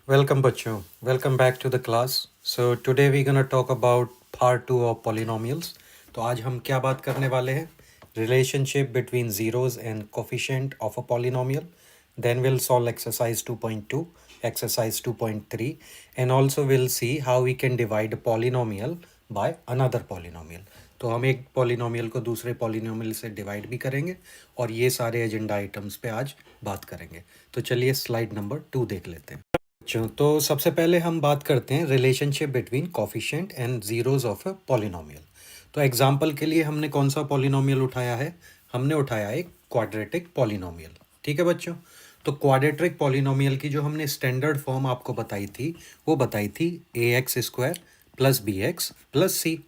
Welcome बच्चों, welcome back to the class. So today we're gonna talk about part 2 of polynomials. तो आज हम क्या बात करने वाले हैं? Relationship between zeros and coefficient of a polynomial. Then we'll solve exercise 2.2, exercise 2.3, and also we'll see how we can divide a polynomial by another polynomial. तो हम एक पॉलिनोमियल को दूसरे पॉलिनोमियल से डिवाइड भी करेंगे और ये सारे एजेंडा आइटम्स पे आज बात करेंगे. तो चलिए स्लाइड नंबर 2 देख लेते हैं. अच्छा, तो सबसे पहले हम बात करते हैं relationship between coefficient and zeros of a polynomial. तो एग्जांपल के लिए हमने कौन सा पॉलिनोमियल उठाया है? हमने उठाया एक क्वाड्रेटिक पॉलिनोमियल. ठीक है बच्चों. तो क्वाड्रेटिक पॉलिनोमियल की जो हमने स्टैंडर्ड फॉर्म आपको बताई थी वो बताई थी A X square plus B X plus C.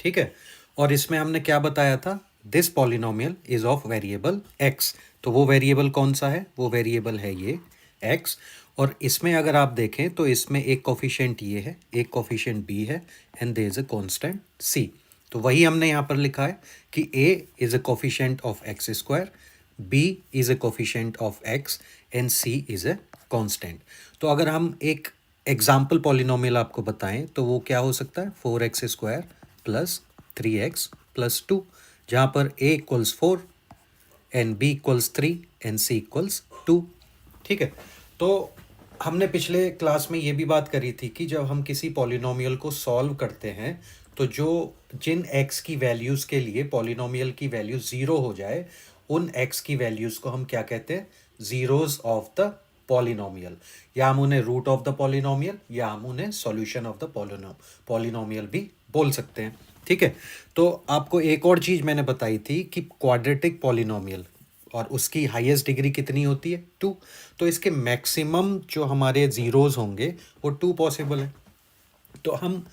ठीक है. और इसमें हमने क्या बताया था? This polynomial is of variable X. तो वो वेरिएबल कौन सा है? वो वेरिएबल है ये एक्स. और इसमें अगर आप देखें तो इसमें एक कोफिशिएंट ये है, एक कोफिशिएंट बी है and there is a constant C. तो वही हमने यहाँ पर लिखा है कि A is a coefficient of X square, B is a coefficient of X and C is a constant. तो अगर हम एक एग्जाम्पल पॉलिनोमियल आपको बताएं तो वो क्या हो सकता है? 4x square plus 3x plus 2, जहाँ पर a equals 4 and b equals 3 and c equals 2. ठीक है. तो हमने पिछले क्लास में ये भी बात करी थी कि जब हम किसी पॉलिनोमियल को सॉल्व करते हैं तो जो जिन x की वैल्यूज़ के लिए पॉलिनोमियल की वैल्यू ज़ीरो हो जाए उन x की वैल्यूज़ को हम क्या कहते हैं? ज़ीरोज़ ऑफ द पॉलिनोमियल, या हम उन्हें रूट ऑफ द पॉलिनोमियल या हम उन्हें सॉल्यूशन ऑफ द पॉलिनोमियल भी बोल सकते हैं. ठीक है. तो आपको एक और चीज़ मैंने बताई थी कि क्वाड्रेटिक पॉलिनोमियल और उसकी हाईएस्ट डिग्री कितनी होती है? 2. तो इसके मैक्सिमम जो हमारे ज़ीरोज़ होंगे वो 2 पॉसिबल है. तो हम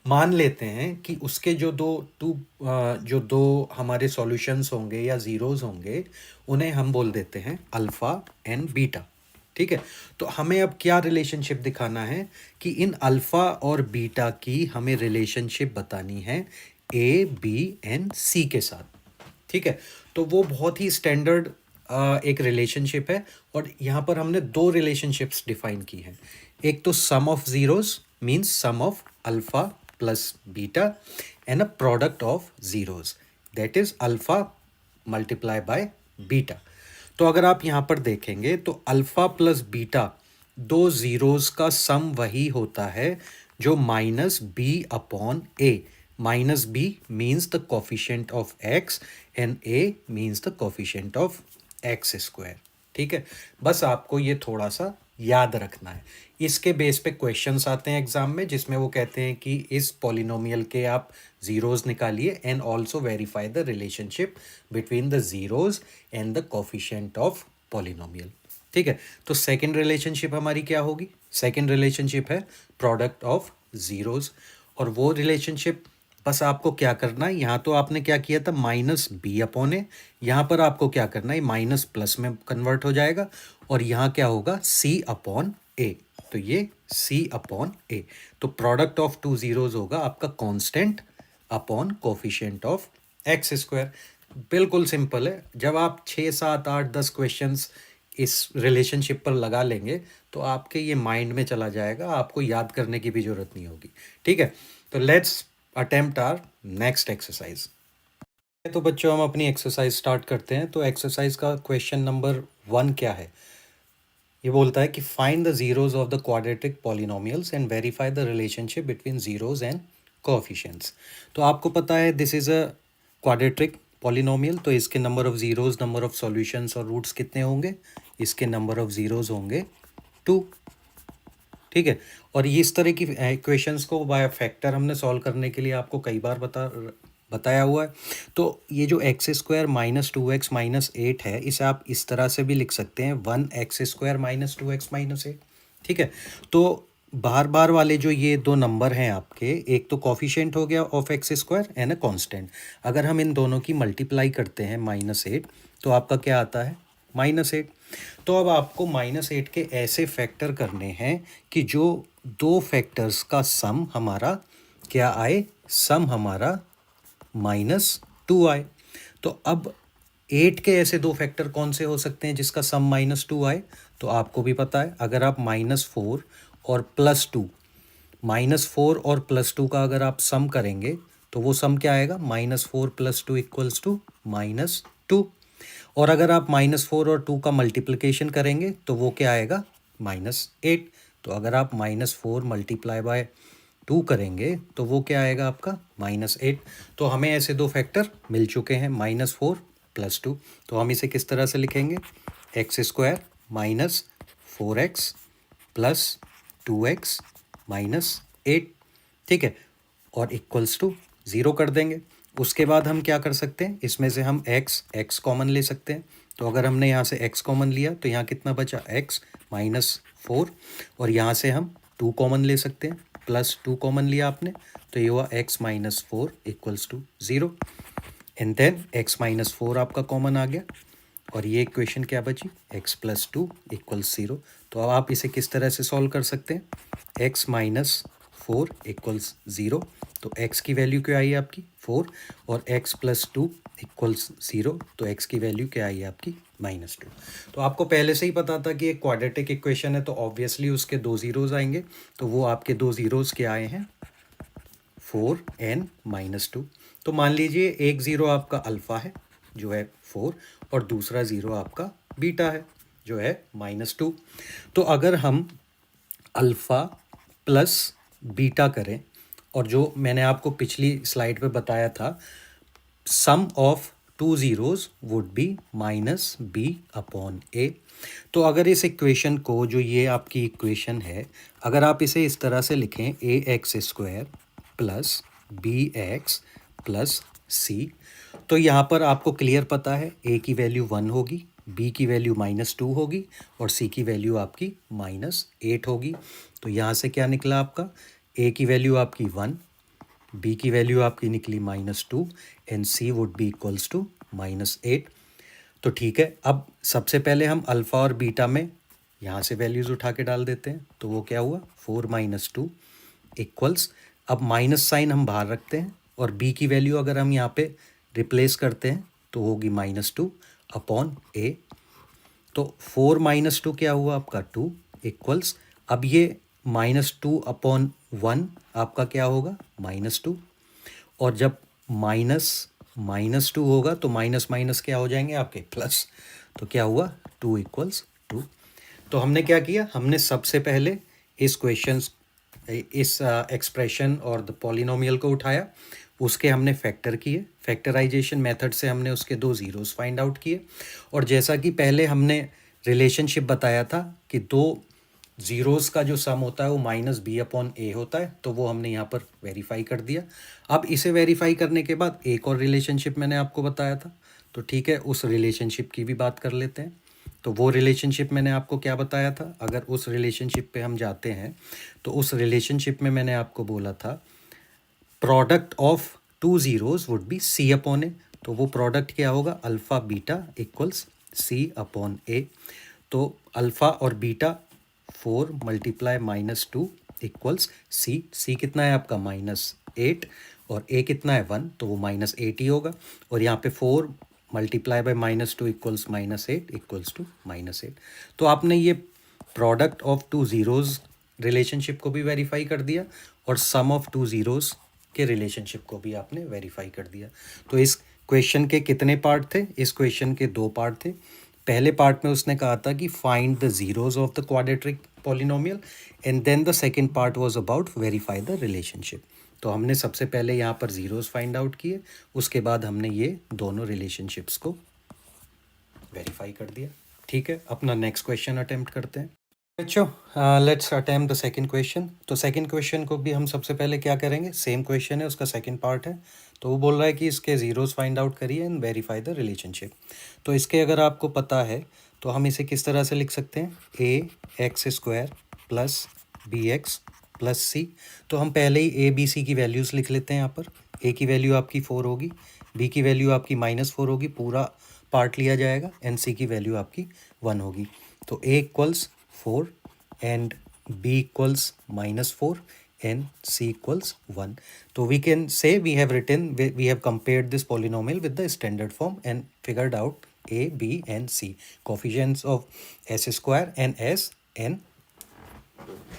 मान लेते हैं कि उसके जो दो हमारे सॉल्यूशंस होंगे या ज़ीरोज़ होंगे उन्हें हम बोल देते हैं अल्फ़ा एंड बीटा. ठीक है. तो हमें अब क्या रिलेशनशिप दिखाना है कि इन अल्फ़ा और बीटा की हमें रिलेशनशिप बतानी है ए बी एंड सी के साथ. ठीक है. तो वो बहुत ही स्टैंडर्ड एक रिलेशनशिप है और यहाँ पर हमने दो रिलेशनशिप्स डिफाइन की हैं. एक तो sum of zeros means sum of alpha plus beta and a product of zeros that is alpha multiply by beta. तो अगर आप यहाँ पर देखेंगे तो अल्फ़ा प्लस बीटा दो ज़ीरोज़ का सम वही होता है जो minus B upon A. Minus B means the coefficient of X and A means the coefficient of X square. ठीक है. बस आपको ये थोड़ा सा याद रखना है. इसके बेस पे क्वेश्चंस आते हैं एग्जाम में जिसमें वो कहते हैं कि इस पॉलिनोमियल के आप ज़ीरोज़ निकालिए and also verify the relationship between the zeros and the coefficient of polynomial. ठीक है. तो सेकंड रिलेशनशिप हमारी क्या होगी? सेकंड रिलेशनशिप है प्रोडक्ट ऑफ ज़ीरोज़. और वो रिलेशनशिप बस आपको क्या करना है, यहाँ तो आपने क्या किया था माइनस बी अपॉन ए, यहाँ पर आपको क्या करना है माइनस प्लस में कन्वर्ट हो जाएगा और यहाँ क्या होगा सी अपॉन ए. तो ये सी अपॉन ए. तो प्रोडक्ट ऑफ टू ज़ीरोज़ होगा आपका constant upon coefficient of X square. बिल्कुल सिंपल है. जब आप 6 7 8 10 क्वेश्चंस इस रिलेशनशिप पर लगा लेंगे तो आपके ये माइंड में चला जाएगा, आपको याद करने की भी ज़रूरत नहीं होगी. ठीक है. तो let's attempt our next exercise. तो बच्चों हम अपनी एक्सरसाइज स्टार्ट करते हैं. तो एक्सरसाइज का क्वेश्चन नंबर 1 क्या है? ये बोलता है कि find the zeros of the quadratic polynomials and verify the relationship between zeros and coefficients. तो आपको पता है this is a quadratic polynomial. तो इसके number of zeros, number of solutions और रूट्स कितने होंगे? इसके नंबर ऑफ ज़ीरोज़ होंगे 2. ठीक है. और ये इस तरह की इक्वेशंस को बाय फैक्टर हमने सॉल्व करने के लिए आपको कई बार बताया हुआ है. तो ये जो x square minus 2x minus 8 है इसे आप इस तरह से भी लिख सकते हैं 1x square minus 2x minus 8. ठीक है. तो बार बार वाले जो ये दो नंबर हैं आपके, एक तो कॉफिशिएंट हो गया of X square and a constant. अगर हम इन दोनों की मल्टीप्लाई करते हैं -8 तो आपका क्या आता है? -8. तो अब आपको -8 के ऐसे फैक्टर करने हैं कि जो दो फैक्टर्स का सम हमारा क्या आए? सम हमारा -2 आए. तो अब 8 के ऐसे दो फैक्टर कौन से हो सकते हैं जिसका सम -2 आए? तो आपको भी पता है अगर आप -4 और +2 और +2 का अगर आप सम करेंगे तो वो सम क्या आएगा, -4 + 2 = -2। और अगर आप -4 और 2 का मल्टीप्लिकेशन करेंगे तो वो क्या आएगा, -8। तो अगर आप -4 × 2 करेंगे तो वो क्या आएगा आपका, -8। तो हमें ऐसे दो फैक्टर मिल चुके हैं, -4 + 2। तो हम इसे किस तरह से लिखेंगे, x² - 4x + 2x - 8, ठीक है, और इक्वल्स टू 0 कर देंगे। उसके बाद हम क्या कर सकते हैं, इसमें से हम x कॉमन ले सकते हैं। तो अगर हमने यहाँ से x कॉमन लिया तो यहाँ कितना बचा, x - 4, और यहाँ से हम 2 कॉमन ले सकते हैं, +2 कॉमन लिया आपने तो ये हुआ x - 4 = 0। एंड देन x - 4 आपका कॉमन आ गया और ये इक्वेशन क्या बची, x + 2 = 0। तो अब आप इसे किस तरह से सॉल्व कर सकते हैं, x - 4 = 0। तो x की वैल्यू क्या आई आपकी 4, और x + 2 = 0, तो x की वैल्यू क्या आई आपकी -2। तो आपको पहले से ही पता था कि एक क्वाड्रेटिक इक्वेशन है तो ऑब्वियसली उसके 2 ज़ीरोज़ आएंगे। तो वो आपके 2 ज़ीरोज़ क्या आए हैं, 4 and -2। तो मान लीजिए एक ज़ीरो आपका अल्फ़ा है जो है 4, और दूसरा ज़ीरो आपका बीटा है जो है -2। तो अगर हम अल्फ़ा प्लस बीटा करें, और जो मैंने आपको पिछली स्लाइड पे बताया था, sum of 2 zeros would be -b/a। तो अगर इस इक्वेशन को, जो ये आपकी इक्वेशन है, अगर आप इसे इस तरह से लिखें, ax² + bx + c, तो यहाँ पर आपको क्लियर पता है a की वैल्यू 1 होगी, b की वैल्यू -2 होगी और c की वैल्यू आपकी -8 होगी। तो यहाँ से क्या निकला आपका, a की वैल्यू आपकी 1, b की वैल्यू आपकी निकली -2 and c would be equals to -8। तो ठीक है, अब सबसे पहले हम अल्फ़ा और बीटा में यहाँ से वैल्यूज़ उठा के डाल देते हैं। तो वो क्या हुआ, 4 - 2 इक्वल्स, अब माइनस साइन हम बाहर रखते हैं और b की वैल्यू अगर हम यहाँ पे रिप्लेस करते हैं तो होगी -2/a। तो 4 - 2 क्या हुआ आपका 2 इक्वल्स, अब ये -2/1 आपका क्या होगा, -2। और जब -2 होगा तो माइनस माइनस क्या हो जाएंगे आपके, प्लस। तो क्या हुआ, 2 = 2। तो हमने क्या किया, हमने सबसे पहले इस एक्सप्रेशन और द पॉलिनोमियल को उठाया, उसके हमने फैक्टर किए, फैक्टराइजेशन मेथड से हमने उसके 2 ज़ीरोज़ फाइंड आउट किए। और जैसा कि पहले हमने रिलेशनशिप बताया था कि 2 ज़ीरोज़ का जो सम होता है वो -b/a होता है, तो वो हमने यहाँ पर वेरीफाई कर दिया। अब इसे वेरीफाई करने के बाद एक और रिलेशनशिप मैंने आपको बताया था, तो ठीक है, उस रिलेशनशिप की भी बात कर लेते हैं। तो वो रिलेशनशिप मैंने आपको क्या बताया था, अगर उस रिलेशनशिप पे हम जाते हैं तो उस रिलेशनशिप में मैंने आपको बोला था product of 2 zeros would B c/a। तो वो प्रोडक्ट क्या होगा, अल्फ़ा बीटा = c/a। तो अल्फ़ा और बीटा 4 × -2 = c कितना है आपका -8, और a कितना है 1, तो वो -8 ही होगा। और यहाँ पे 4 × -2 = -8 = -8। तो आपने ये प्रोडक्ट ऑफ 2 ज़ीरोज़ रिलेशनशिप को भी वेरीफाई कर दिया और सम ऑफ 2 ज़ीरोज़ के रिलेशनशिप को भी आपने वेरीफाई कर दिया। तो इस क्वेश्चन के कितने पार्ट थे, इस क्वेश्चन के 2 पार्ट थे। पहले पार्ट में उसने कहा था कि find the zeros of the quadratic polynomial, and then the second part was about verify the relationship. तो हमने सबसे पहले यहाँ पर ज़ीरोज़ फाइंड आउट किए, उसके बाद हमने ये दोनों रिलेशनशिप्स को वेरीफाई कर दिया। ठीक है, अपना नेक्स्ट क्वेश्चन अटेम्प्ट करते हैं बच्चों। Let's attempt the second question. तो सेकंड क्वेश्चन को भी हम सबसे पहले क्या करेंगे, सेम क्वेश्चन है, उसका सेकंड पार्ट है। तो वो बोल रहा है कि इसके ज़ीरोज़ फाइंड आउट करिए एंड वेरीफाई द रिलेशनशिप। तो इसके अगर आपको पता है तो हम इसे किस तरह से लिख सकते हैं, ax² + bx + c। तो हम पहले ही a b c की वैल्यूज़ लिख लेते हैं। यहाँ पर a की वैल्यू आपकी 4 होगी, b की वैल्यू आपकी -4 होगी, पूरा पार्ट लिया जाएगा, एंड c की वैल्यू आपकी 1 होगी। तो a = 4 and b = -4 and c = 1. So we have compared this polynomial with the standard form and figured out A, B and C. Coefficients of S square and S and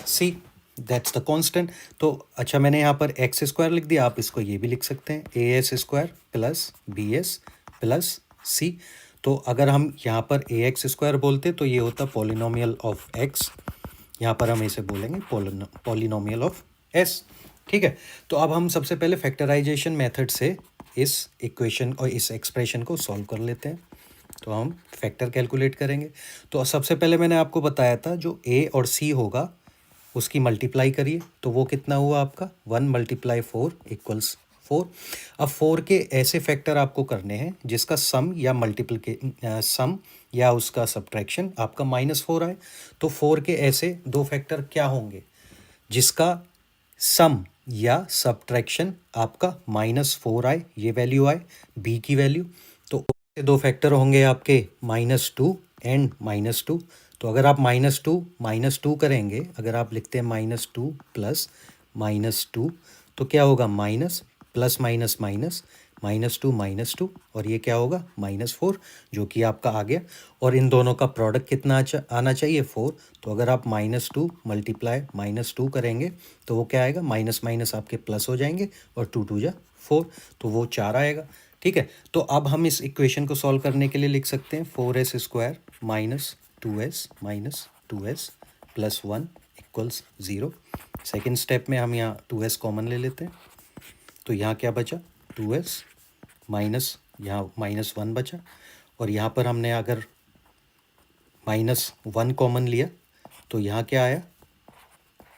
C. That's the constant. तो अच्छा मैंने यहाँ पर x square लिख दिया, आप इसको ये भी लिख सकते हैं A S square plus B S plus C. तो अगर हम यहाँ पर ए एक्स स्क्वायर बोलते तो ये होता पॉलिनोमियल ऑफ एक्स, यहाँ पर हम इसे बोलेंगे पॉलिनोमियल ऑफ एस. ठीक है, तो अब हम सबसे पहले फैक्टराइजेशन मेथड से इस इक्वेशन और इस एक्सप्रेशन को सॉल्व कर लेते हैं. तो हम फैक्टर कैलकुलेट करेंगे. तो सबसे पहले मैंने आपको बताया था जो ए और सी होगा उसकी मल्टीप्लाई करिए, तो वो कितना हुआ आपका 1 × 4 = 4. अब 4 के ऐसे फैक्टर आपको करने हैं जिसका सम या सम या उसका सब्ट्रैक्शन आपका -4 आए. तो 4 के ऐसे दो फैक्टर क्या होंगे जिसका सम या सब्ट्रैक्शन आपका -4 आए, ये वैल्यू आए बी की वैल्यू. तो दो फैक्टर होंगे आपके -2 एंड -2. तो अगर आप -2 करेंगे, अगर आप लिखते हैं -2 प्लस -2 तो क्या होगा माइनस प्लस माइनस माइनस -2 और ये क्या होगा -4 जो कि आपका आ गया. और इन दोनों का प्रोडक्ट कितना आना चाहिए 4. तो अगर आप -2 × -2 करेंगे तो वो क्या आएगा, माइनस माइनस आपके प्लस हो जाएंगे और 2 × 2 = 4, तो वो 4 आएगा. ठीक है, तो अब हम इस इक्वेशन को सॉल्व करने के लिए लिख सकते हैं 4s² - 2s plus 1 = 0. Second step में हम यहाँ 2s कॉमन ले लेते हैं. तो यहाँ क्या बचा 2s माइनस यहाँ -1 बचा. और यहाँ पर हमने अगर -1 कॉमन लिया तो यहाँ क्या आया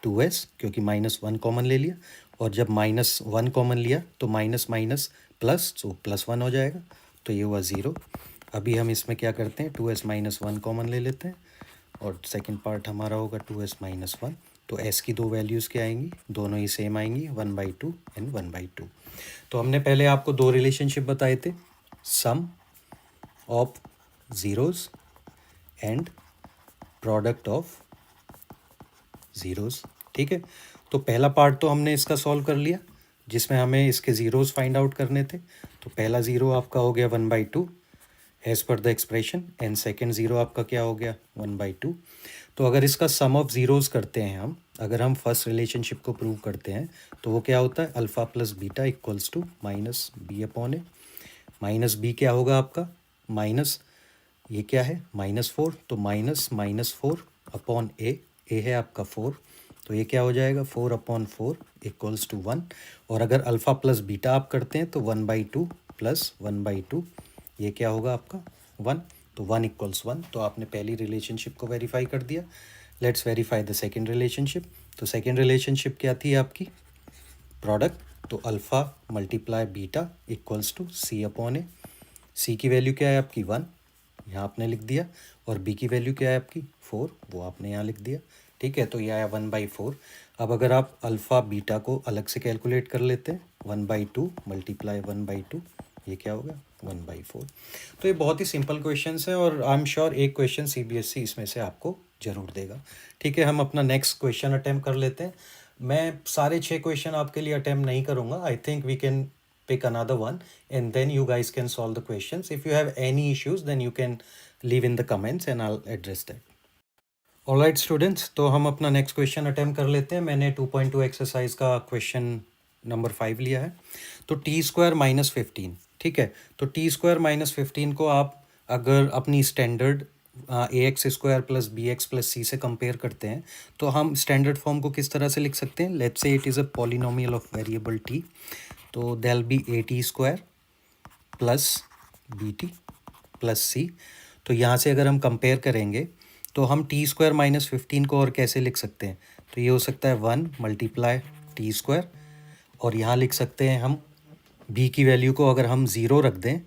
2s, क्योंकि -1 कॉमन ले लिया. और जब -1 कॉमन लिया तो माइनस माइनस प्लस, तो +1 हो जाएगा. तो ये हुआ 0. अभी हम इसमें क्या करते हैं 2s - 1 कॉमन ले लेते हैं और सेकंड पार्ट हमारा होगा 2s - 1. तो s की दो वैल्यूज़ क्या आएंगी, दोनों ही सेम आएंगी 1/2 एंड 1/2. तो हमने पहले आपको दो रिलेशनशिप बताए थे, sum of zeros and product of zeros. ठीक है, तो पहला पार्ट तो हमने इसका सॉल्व कर लिया जिसमें हमें इसके ज़ीरोज़ फाइंड आउट करने थे. तो पहला ज़ीरो आपका हो गया 1/2 as per the expression, and second zero आपका क्या हो गया 1/2. तो अगर इसका सम ऑफ ज़ीरोज़ करते हैं हम, अगर हम फर्स्ट रिलेशनशिप को प्रूव करते हैं तो वो क्या होता है alpha plus beta equals to -b/a. -b क्या होगा आपका माइनस, ये क्या है -4, तो -4/a. a है आपका 4, तो ये क्या हो जाएगा 4/4 = 1. और अगर अल्फ़ा प्लस बीटा आप करते हैं तो 1/2 प्लस 1/2, ये क्या होगा आपका 1. तो 1 = 1. तो आपने पहली रिलेशनशिप को वेरीफाई कर दिया. Let's verify the second relationship. तो सेकेंड रिलेशनशिप क्या थी आपकी प्रोडक्ट, तो alpha × beta equals to c/a. c की वैल्यू क्या है आपकी 1, यहाँ आपने लिख दिया. और b की वैल्यू क्या है आपकी 4, वो आपने यहाँ लिख दिया. ठीक है, तो ये आया 1/4. अब अगर आप अल्फ़ा बीटा को अलग से कैलकुलेट कर लेते हैं 1/2 × 1/2, ये क्या होगा 1/4. तो ये बहुत ही सिंपल क्वेश्चंस है और आई एम श्योर एक क्वेश्चन CBSE इसमें से आपको ज़रूर देगा. ठीक है, हम अपना नेक्स्ट क्वेश्चन अटैम्प्ट कर लेते हैं. मैं सारे 6 क्वेश्चन आपके लिए अटैम्प्ट नहीं करूँगा. I think we can pick another one and then you guys can solve the questions. If you have any issues then you can leave in the comments and I'll address that. Alright students, तो हम अपना next question attempt कर लेते हैं. मैंने 2.2 exercise का question number 5 लिया है. तो t² - 15. ठीक है, तो t² - 15 को आप अगर अपनी स्टैंडर्ड ax² + bx + c से कंपेयर करते हैं तो हम स्टैंडर्ड फॉर्म को किस तरह से लिख सकते हैं. Let's say it is a polynomial of variable t. तो देल बी at² + bt + c. तो यहाँ से अगर हम कंपेयर करेंगे तो हम t² - 15 को और कैसे लिख सकते हैं. तो ये हो सकता है 1 × t². और यहाँ लिख सकते हैं हम b की वैल्यू को अगर हम 0 रख दें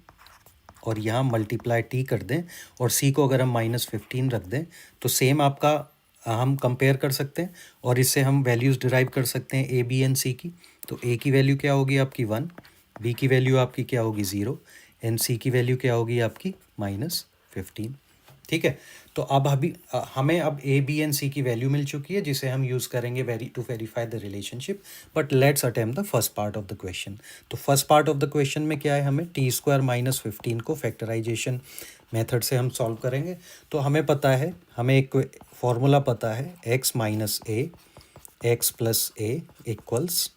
और यहाँ मल्टीप्लाई t कर दें और c को अगर हम -15 रख दें तो सेम आपका हम कंपेयर कर सकते हैं और इससे हम वैल्यूज़ डिराइव कर सकते हैं a b एंड c की. तो a की वैल्यू क्या होगी आपकी 1, b की वैल्यू आपकी क्या होगी 0 एंड c की वैल्यू क्या होगी आपकी -15. ठीक है, तो अब अभी हमें अब a b एंड c की वैल्यू मिल चुकी है जिसे हम यूज़ करेंगे to verify the relationship. But let's attempt the first part of the question. तो first part of the question में क्या है, हमें t² - 15 को फैक्टराइजेशन मेथड से हम सॉल्व करेंगे। तो हमें पता है, हमें एक फॉर्मूला पता है, x माइनस ए एक्स प्लस ए इक्वल्स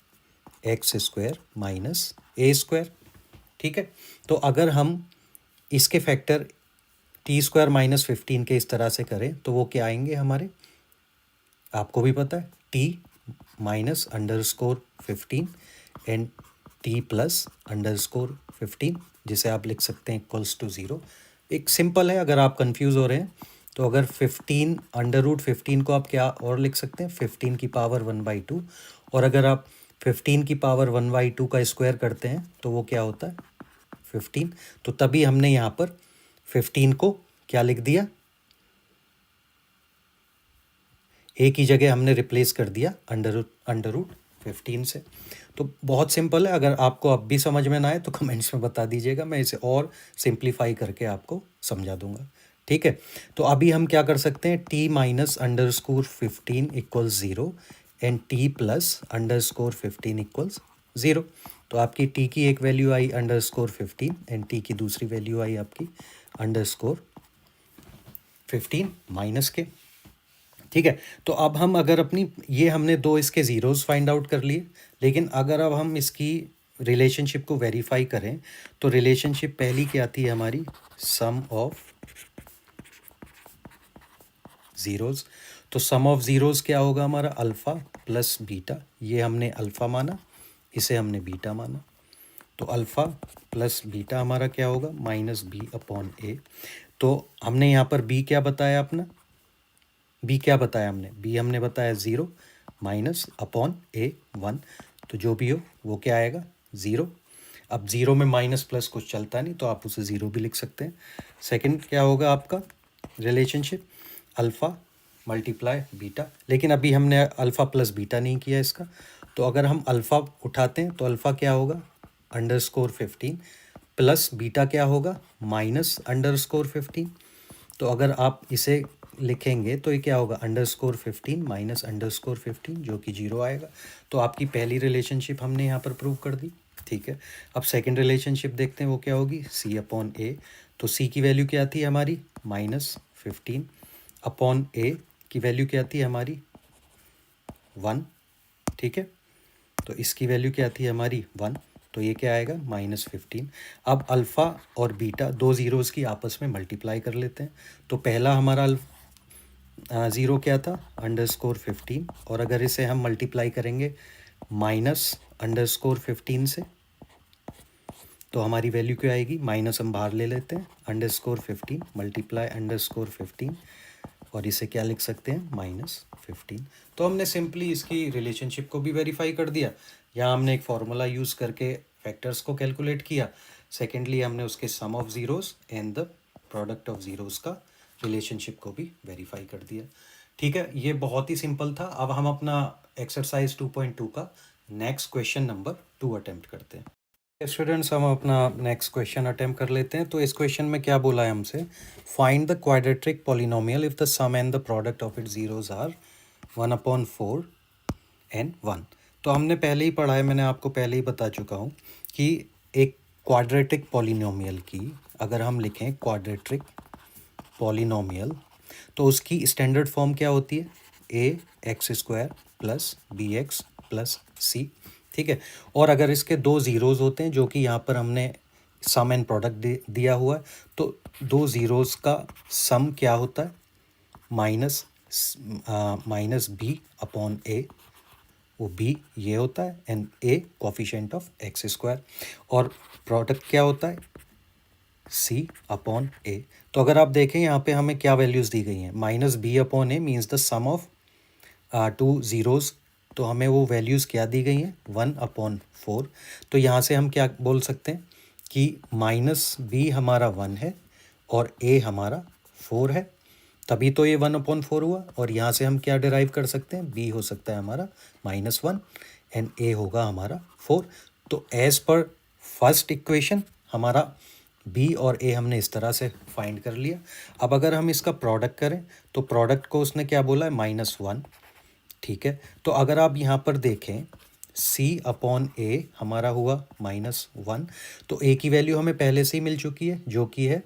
एक्स स्क्वायर माइनस ए स्क्वायर। ठीक है, तो अगर हम इसके फैक्टर टी स्क्वायर माइनस 15 के इस तरह से करें तो वो क्या आएंगे हमारे, आपको भी पता है, T minus under score 15 and T plus under score 15, जिसे आप लिख सकते हैं इक्वल्स टू 0। एक सिंपल है, अगर आप कंफ्यूज हो रहे हैं तो अगर 15 अंडर रूट 15 को आप क्या और लिख सकते हैं, 15 की पावर 1/2, और अगर आप 15 की पावर 1/2 का स्क्वायर करते हैं तो वो क्या होता है 15। तो तभी हमने यहाँ पर 15 को क्या लिख दिया, ए की जगह हमने रिप्लेस कर दिया अंडर रूट 15 से। तो बहुत सिंपल है, अगर आपको अब भी समझ में ना आए तो कमेंट्स में बता दीजिएगा, मैं इसे और सिंप्लीफाई करके आपको समझा दूंगा। ठीक है, तो अभी हम क्या कर सकते हैं, T minus under score 15 equals 0 and T plus under score 15 equals 0। तो आपकी टी की एक value I under score 15 and T की दूसरी वैल्यू आई आपकी अंडर स्कोर 15 माइनस के। ठीक है, तो अब हम अगर अपनी, ये हमने दो इसके ज़ीरोज़ फाइंड आउट कर लिए, लेकिन अगर अब हम इसकी रिलेशनशिप को वेरीफाई करें तो रिलेशनशिप पहली क्या थी हमारी, सम ऑफ ज़ीरोज़। तो सम ऑफ ज़ीरोज़ क्या होगा हमारा, अल्फ़ा प्लस बीटा। ये हमने अल्फ़ा माना, इसे हमने बीटा माना, तो अल्फ़ा प्लस बीटा हमारा क्या होगा, माइनस बी अपॉन ए। तो हमने यहाँ पर बी क्या बताया अपना, बी क्या बताया हमने, बी हमने बताया 0 माइनस अपॉन ए 1। तो जो भी हो वो क्या आएगा 0। अब 0 में माइनस प्लस कुछ चलता नहीं तो आप उसे 0 भी लिख सकते हैं। सेकंड क्या होगा आपका रिलेशनशिप, अल्फ़ा मल्टीप्लाई बीटा, लेकिन अभी हमने अल्फ़ा प्लस बीटा नहीं किया इसका। तो अगर हम अल्फ़ा उठाते हैं तो अल्फ़ा क्या होगा अंडर स्कोर 15 प्लस बीटा क्या होगा माइनस अंडर स्कोर 15। तो अगर आप इसे लिखेंगे तो ये क्या होगा under score 15 minus under score 15, जो कि 0 आएगा। तो आपकी पहली रिलेशनशिप हमने यहाँ पर प्रूव कर दी। ठीक है, अब सेकंड रिलेशनशिप देखते हैं वो क्या होगी, सी अपॉन ए। तो सी की वैल्यू क्या थी हमारी -15 अपॉन ए की वैल्यू क्या थी हमारी 1। ठीक है, तो इसकी वैल्यू क्या थी हमारी 1, तो ये क्या आएगा -15। अब अल्फ़ा और बीटा दो ज़ीरोज़ की आपस में मल्टीप्लाई कर लेते हैं। तो पहला हमारा ज़ीरो क्या था अंडर स्कोर 15, और अगर इसे हम मल्टीप्लाई करेंगे माइनस अंडर स्कोर 15 से तो हमारी वैल्यू क्या आएगी, माइनस हम बाहर ले लेते हैं, under score 15 multiply under score 15, और इसे क्या लिख सकते हैं -15। तो हमने सिंपली इसकी रिलेशनशिप को भी वेरीफाई कर दिया। यहाँ हमने एक फार्मूला यूज़ करके फैक्टर्स को कैलकुलेट किया। सेकेंडली हमने उसके sum of zeros and the product of zeros का रिलेशनशिप को भी वेरीफाई कर दिया। ठीक है, ये बहुत ही सिंपल था। अब हम अपना एक्सरसाइज 2.2 का नेक्स्ट क्वेश्चन नंबर 2 अटेम्प्ट करते हैं। स्टूडेंट्स, हम अपना नेक्स्ट क्वेश्चन अटेम्प्ट कर लेते हैं। तो इस क्वेश्चन में क्या बोला है हमसे, find the quadratic polynomial if the sum and the product of its zeros are 1/4 and 1। तो हमने पहले ही पढ़ा है, मैंने आपको पहले ही बता चुका हूँ कि एक क्वाड्रेटिक पॉलिनोमियल की अगर हम लिखें क्वाड्रेटिक पॉलिनोमियल तो उसकी स्टैंडर्ड फॉर्म क्या होती है, A X square plus B X plus C. ठीक है, और अगर इसके दो ज़ीरोज़ होते हैं जो कि यहाँ पर हमने सम एंड प्रोडक्ट दिया हुआ है, तो दो ज़ीरोज़ का सम क्या होता है माइनस बी अपॉन ए, वो बी ये होता है and A coefficient of X square, और प्रोडक्ट क्या होता है सी अपॉन ए। तो अगर आप देखें यहाँ पे हमें क्या वैल्यूज़ दी गई हैं, minus B upon A means the sum of two zeros. तो हमें वो वैल्यूज़ क्या दी गई हैं 1/4। तो यहाँ से हम क्या बोल सकते हैं कि माइनस बी हमारा 1 है और ए हमारा 4 है, तभी तो ये 1/4 हुआ। और यहाँ से हम क्या डिराइव कर सकते हैं, बी हो सकता है हमारा -1 एंड ए होगा हमारा 4। तो एज़ पर फर्स्ट इक्वेशन हमारा बी और ए हमने इस तरह से फाइंड कर लिया। अब अगर हम इसका प्रोडक्ट करें तो प्रोडक्ट को उसने क्या बोला है -1। ठीक है, तो अगर आप यहाँ पर देखें c अपॉन ए हमारा हुआ -1, तो ए की वैल्यू हमें पहले से ही मिल चुकी है जो कि है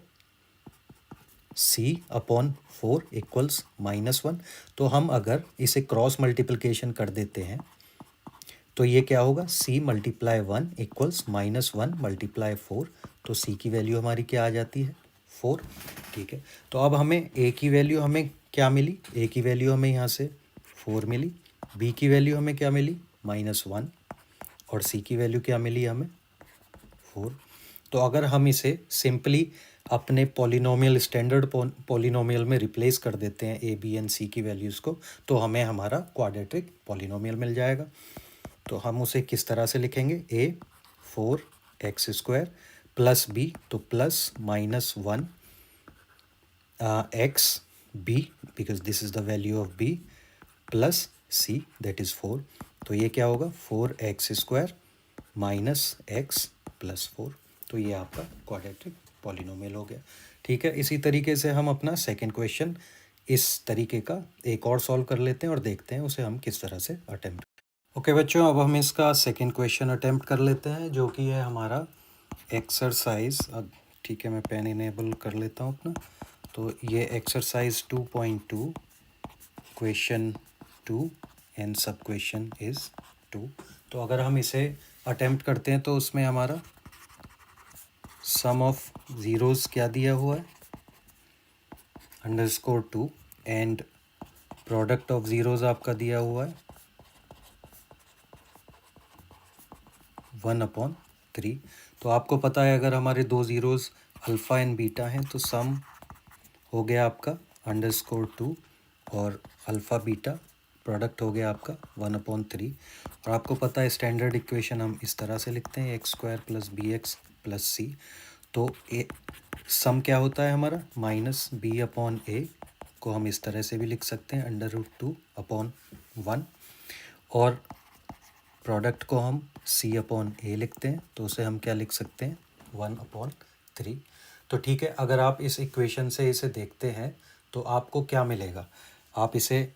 सी अपॉन 4 इक्वल्स -1। तो हम अगर इसे क्रॉस मल्टीप्लिकेशन कर देते हैं तो ये क्या होगा, c मल्टीप्लाई 1 इक्वल्स -1 मल्टीप्लाई 4। तो c की वैल्यू हमारी क्या आ जाती है, 4। ठीक है, तो अब हमें a की वैल्यू हमें क्या मिली, a की वैल्यू हमें यहाँ से 4 मिली, b की वैल्यू हमें क्या मिली, -1, और c की वैल्यू क्या मिली हमें, 4। तो अगर हम इसे सिंपली अपने पॉलिनोमियल स्टैंडर्ड पॉलिनोमियल में रिप्लेस कर देते हैं a b एंड c की वैल्यूज़ को, तो हमें हमारा क्वाड्रेटिक पॉलिनोमियल मिल जाएगा। तो हम उसे किस तरह से लिखेंगे, a 4x² प्लस b, तो plus -1 x b because this is the value of b plus c that is 4। तो ये क्या होगा, 4x² माइनस x प्लस 4। तो ये आपका क्वाड्रेटिक पॉलिनोमियल हो गया। ठीक है, इसी तरीके से हम अपना सेकंड क्वेश्चन इस तरीके का एक और सॉल्व कर लेते हैं और देखते हैं उसे हम किस तरह से अटेम्प्ट। ओके बच्चों, अब हम इसका सेकंड क्वेश्चन अटेम्प्ट कर लेते हैं जो कि है हमारा एक्सरसाइज। अब ठीक है, मैं पेन इनेबल कर लेता हूँ अपना। तो ये एक्सरसाइज 2.2 क्वेश्चन 2 एंड सब क्वेश्चन इज़ 2। तो अगर हम इसे अटेम्प्ट करते हैं तो उसमें हमारा सम ऑफ ज़ीरोज़ क्या दिया हुआ है, _2, एंड प्रोडक्ट ऑफ ज़ीरोज़ आपका दिया हुआ है 1/3। तो आपको पता है अगर हमारे दो ज़ीरोज़ अल्फ़ा एंड बीटा हैं तो सम हो गया आपका _2 और अल्फ़ा बीटा, प्रोडक्ट हो गया आपका 1/3। और आपको पता है स्टैंडर्ड इक्वेशन हम इस तरह से लिखते हैं x² + bx + c। तो सम क्या होता है हमारा, -b/a को हम इस तरह से भी लिख सकते हैं √2/1, और प्रोडक्ट को हम c/a लिखते हैं तो उसे हम क्या लिख सकते हैं, 1/3। तो ठीक है, अगर आप इस इक्वेशन से इसे देखते हैं तो आपको क्या मिलेगा, आप इसे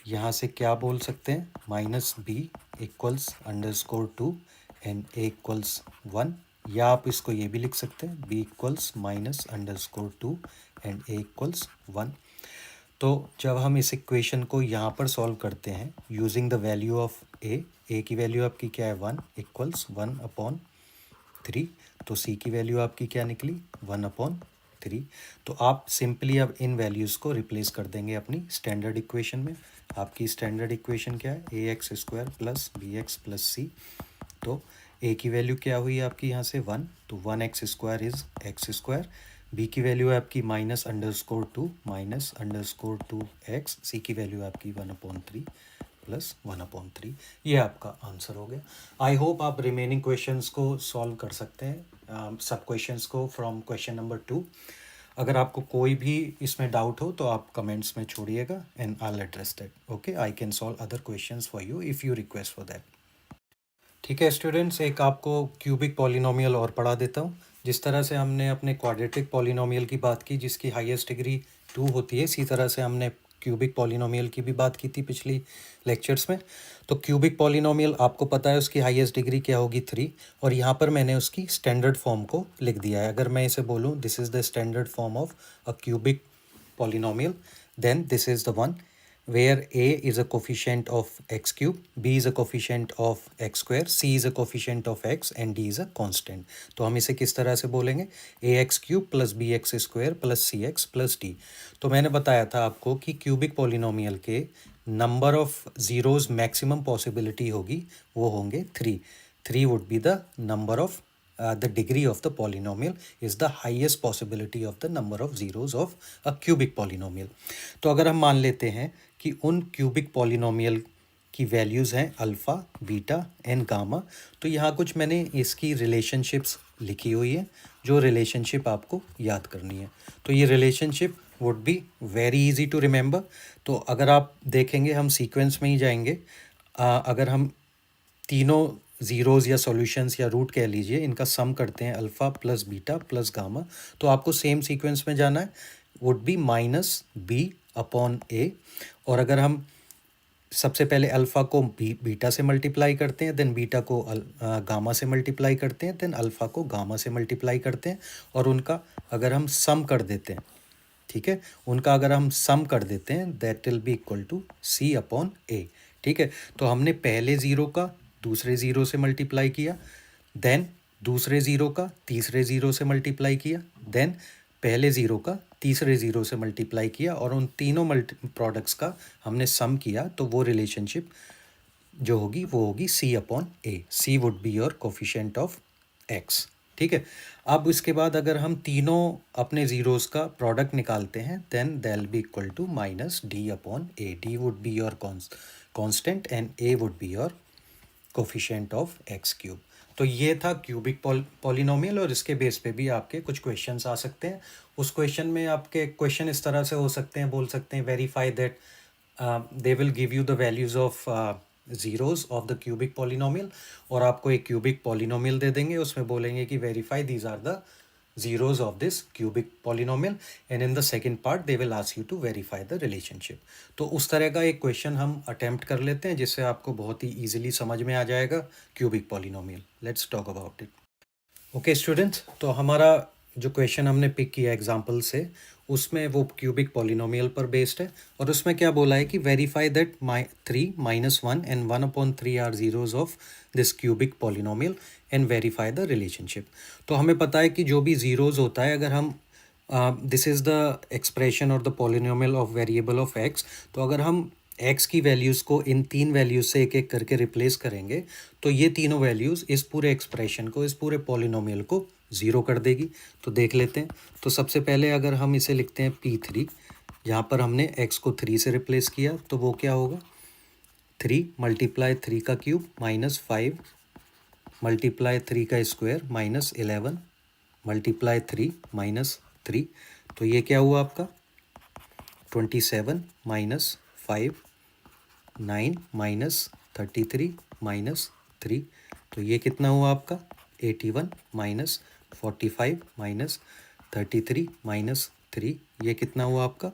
यहाँ से क्या बोल सकते हैं, -b equals _2 and a equals 1, या आप इसको ये भी लिख सकते हैं b equals -2 and a equals 1। तो जब हम इस इक्वेशन को यहाँ पर सॉल्व करते हैं using the value of a की वैल्यू आपकी क्या है, 1 इक्वल्स 1/3। तो c की वैल्यू आपकी क्या निकली, 1/3। तो आप सिंपली अब इन वैल्यूज़ को रिप्लेस कर देंगे अपनी स्टैंडर्ड इक्वेशन में। आपकी स्टैंडर्ड इक्वेशन क्या है, ax² + bx + c। तो a की वैल्यू क्या हुई आपकी यहाँ से 1, तो 1x² इज़ x²। b की वैल्यू है आपकी -2 -2x, c की वैल्यू आपकी 1/3 + 1/3। ये आपका आंसर हो गया। आई होप आप रिमेनिंग क्वेश्चंस को सॉल्व कर सकते हैं, सब क्वेश्चंस को फ्रॉम क्वेश्चन नंबर 2। अगर आपको कोई भी इसमें डाउट हो तो आप कमेंट्स में छोड़िएगा and I will address that. Okay, I can solve other questions for you if you request for that. ठीक है स्टूडेंट्स, एक आपको क्यूबिक पॉलिनोमियल और पढ़ा देता हूँ। जिस तरह से हमने अपने क्वाड्रेटिक पॉलिनोमियल की बात की जिसकी हाईएस्ट डिग्री 2 होती है, इसी तरह से हमने क्यूबिक पॉलिनोमियल की भी बात की थी पिछली लेक्चर्स में। तो क्यूबिक पॉलिनोमियल आपको पता है उसकी हाईएस्ट डिग्री क्या होगी, 3। और यहाँ पर मैंने उसकी स्टैंडर्ड फॉर्म को लिख दिया है। अगर मैं इसे बोलूँ this is the standard form of a cubic polynomial, then this is the one where a is a coefficient of x cube, b is a coefficient of x square, c is a coefficient of x and d is a constant। तो हम इसे किस तरह से बोलेंगे, ax³ + bx² + cx + d। तो मैंने बताया था आपको कि क्यूबिक पॉलिनोमियल के number of zeros maximum possibility होगी वो होंगे 3। 3 would be the number of the degree of the polynomial is the highest possibility of the number of zeros of a cubic polynomial। तो अगर हम मान लेते हैं कि उन क्यूबिक पॉलिनोमियल की वैल्यूज़ हैं अल्फ़ा, बीटा एंड गामा, तो यहाँ कुछ मैंने इसकी रिलेशनशिप्स लिखी हुई है जो रिलेशनशिप आपको याद करनी है। तो ये relationship would be very easy to remember. तो अगर आप देखेंगे हम सीक्वेंस में ही जाएंगे। अगर हम तीनों ज़ीरोज़ या सॉल्यूशंस या रूट कह लीजिए इनका सम करते हैं अल्फ़ा + बीटा + गामा, तो आपको सेम सीक्वेंस में जाना है, वुड बी -b/a। और अगर हम सबसे पहले अल्फ़ा को बीटा से मल्टीप्लाई करते हैं, देन बीटा को गामा से मल्टीप्लाई करते हैं, देन अल्फ़ा को गामा से मल्टीप्लाई करते हैं, और उनका अगर हम सम कर देते हैं, ठीक है, उनका अगर हम सम कर देते हैं that will be equal to C upon A। ठीक है, तो हमने पहले ज़ीरो का दूसरे ज़ीरो से मल्टीप्लाई किया, देन दूसरे ज़ीरो का तीसरे ज़ीरो से मल्टीप्लाई किया, देन पहले ज़ीरो का तीसरे ज़ीरो से मल्टीप्लाई किया, और उन तीनों प्रोडक्ट्स का हमने सम किया, तो वो रिलेशनशिप जो होगी वो होगी C upon A। C would be your coefficient of X। ठीक है, अब इसके बाद अगर हम तीनों अपने ज़ीरोज़ का प्रोडक्ट निकालते हैं then that'll be equal to minus D upon A। D would be your constant and A would be your coefficient of x cube. तो ये था क्यूबिक पॉलिनोमियल, और इसके बेस पे भी आपके कुछ क्वेश्चंस आ सकते हैं। उस क्वेश्चन में आपके क्वेश्चन इस तरह से हो सकते हैं, बोल सकते हैं verify that they will give you the values of zeros of the cubic polynomial, और आपको एक क्यूबिक पॉलिनोमियल दे देंगे, उसमें बोलेंगे कि verify these are the zeros of this cubic polynomial, and in the second part they will ask you to verify the relationship। तो उस तरह का एक क्वेश्चन हम अटेम्प्ट कर लेते हैं जिससे आपको बहुत ही इजीली समझ में आ जाएगा cubic polynomial. Let's talk about it. Okay students, तो हमारा जो क्वेश्चन हमने पिक किया एग्जाम्पल से, उसमें वो क्यूबिक पॉलिनोमियल पर बेस्ड है, और उसमें क्या बोला है कि verify that 3 -1 and 1/3 are zeros of this cubic polynomial and verify the relationship. तो हमें पता है कि जो भी ज़ीरोज़ होता है, अगर हम दिस इज़ द एक्सप्रेशन और the polynomial of variable of x, तो अगर हम एक्स की वैल्यूज़ को इन तीन वैल्यूज़ से एक एक करके रिप्लेस करेंगे, तो ये तीनों वैल्यूज़ इस पूरे एक्सप्रेशन को, इस पूरे पॉलिनोमियल को ज़ीरो कर देगी। तो देख लेते हैं। तो सबसे पहले अगर हम इसे लिखते हैं P3, जहाँ पर हमने x को 3 से रिप्लेस किया, तो वो क्या होगा 3 मल्टीप्लाई 3 का क्यूब माइनस 5 मल्टीप्लाई 3 का स्क्वायर माइनस 11 मल्टीप्लाई 3 माइनस 3। तो ये क्या हुआ आपका 27 माइनस 5 9 माइनस 33 माइनस 3। तो ये कितना हुआ आपका 81 माइनस 45 माइनस 33 माइनस 3। ये कितना हुआ आपका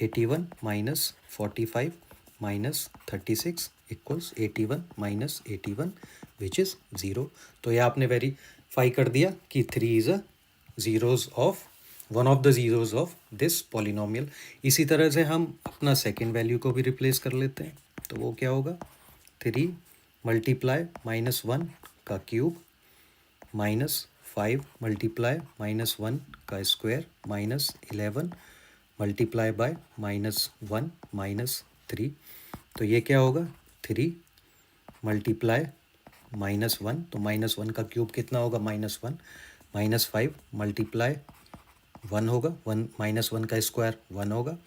81 minus 45 minus 36 equals 81 minus 81 which is 0। तो ये आपने वेरीफाई कर दिया कि 3 is a zeros of one of the zeros of this polynomial. इसी तरह से हम अपना सेकेंड वैल्यू को भी रिप्लेस कर लेते हैं। तो वो क्या होगा 3 मल्टीप्लाई -1 का क्यूब माइनस 5 मल्टीप्लाई -1 का square minus 11 multiply by -1 minus 3। तो ये क्या होगा 3 मल्टीप्लाई -1, तो -1 का क्यूब कितना होगा -1 माइनस 5 मल्टीप्लाई 1 होगा 1 -1 का स्क्वायर 1 होगा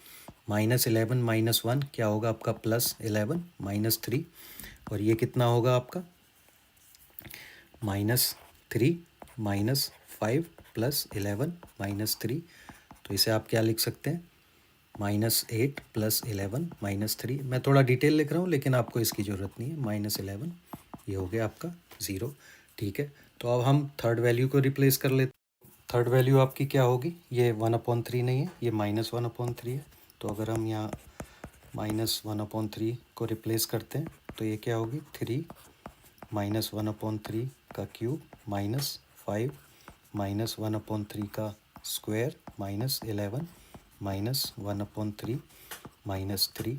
-11 -1 क्या होगा आपका +11 -3, और ये कितना होगा आपका -3 -5 +11 -3। तो इसे आप क्या लिख सकते हैं -8 +11 -3। मैं थोड़ा डिटेल लिख रहा हूँ लेकिन आपको इसकी ज़रूरत नहीं है। -11 ये हो गया आपका 0। ठीक है, तो अब हम थर्ड वैल्यू को रिप्लेस कर लेते हैं। थर्ड वैल्यू आपकी क्या होगी, ये 1/3 नहीं है, ये -1/3 है। तो अगर हम यहाँ -1/3 को रिप्लेस करते हैं तो ये क्या होगी 3 -1/3 का क्यूब माइनस 5 -1/3 का स्क्वायर -11 -1/3 -3।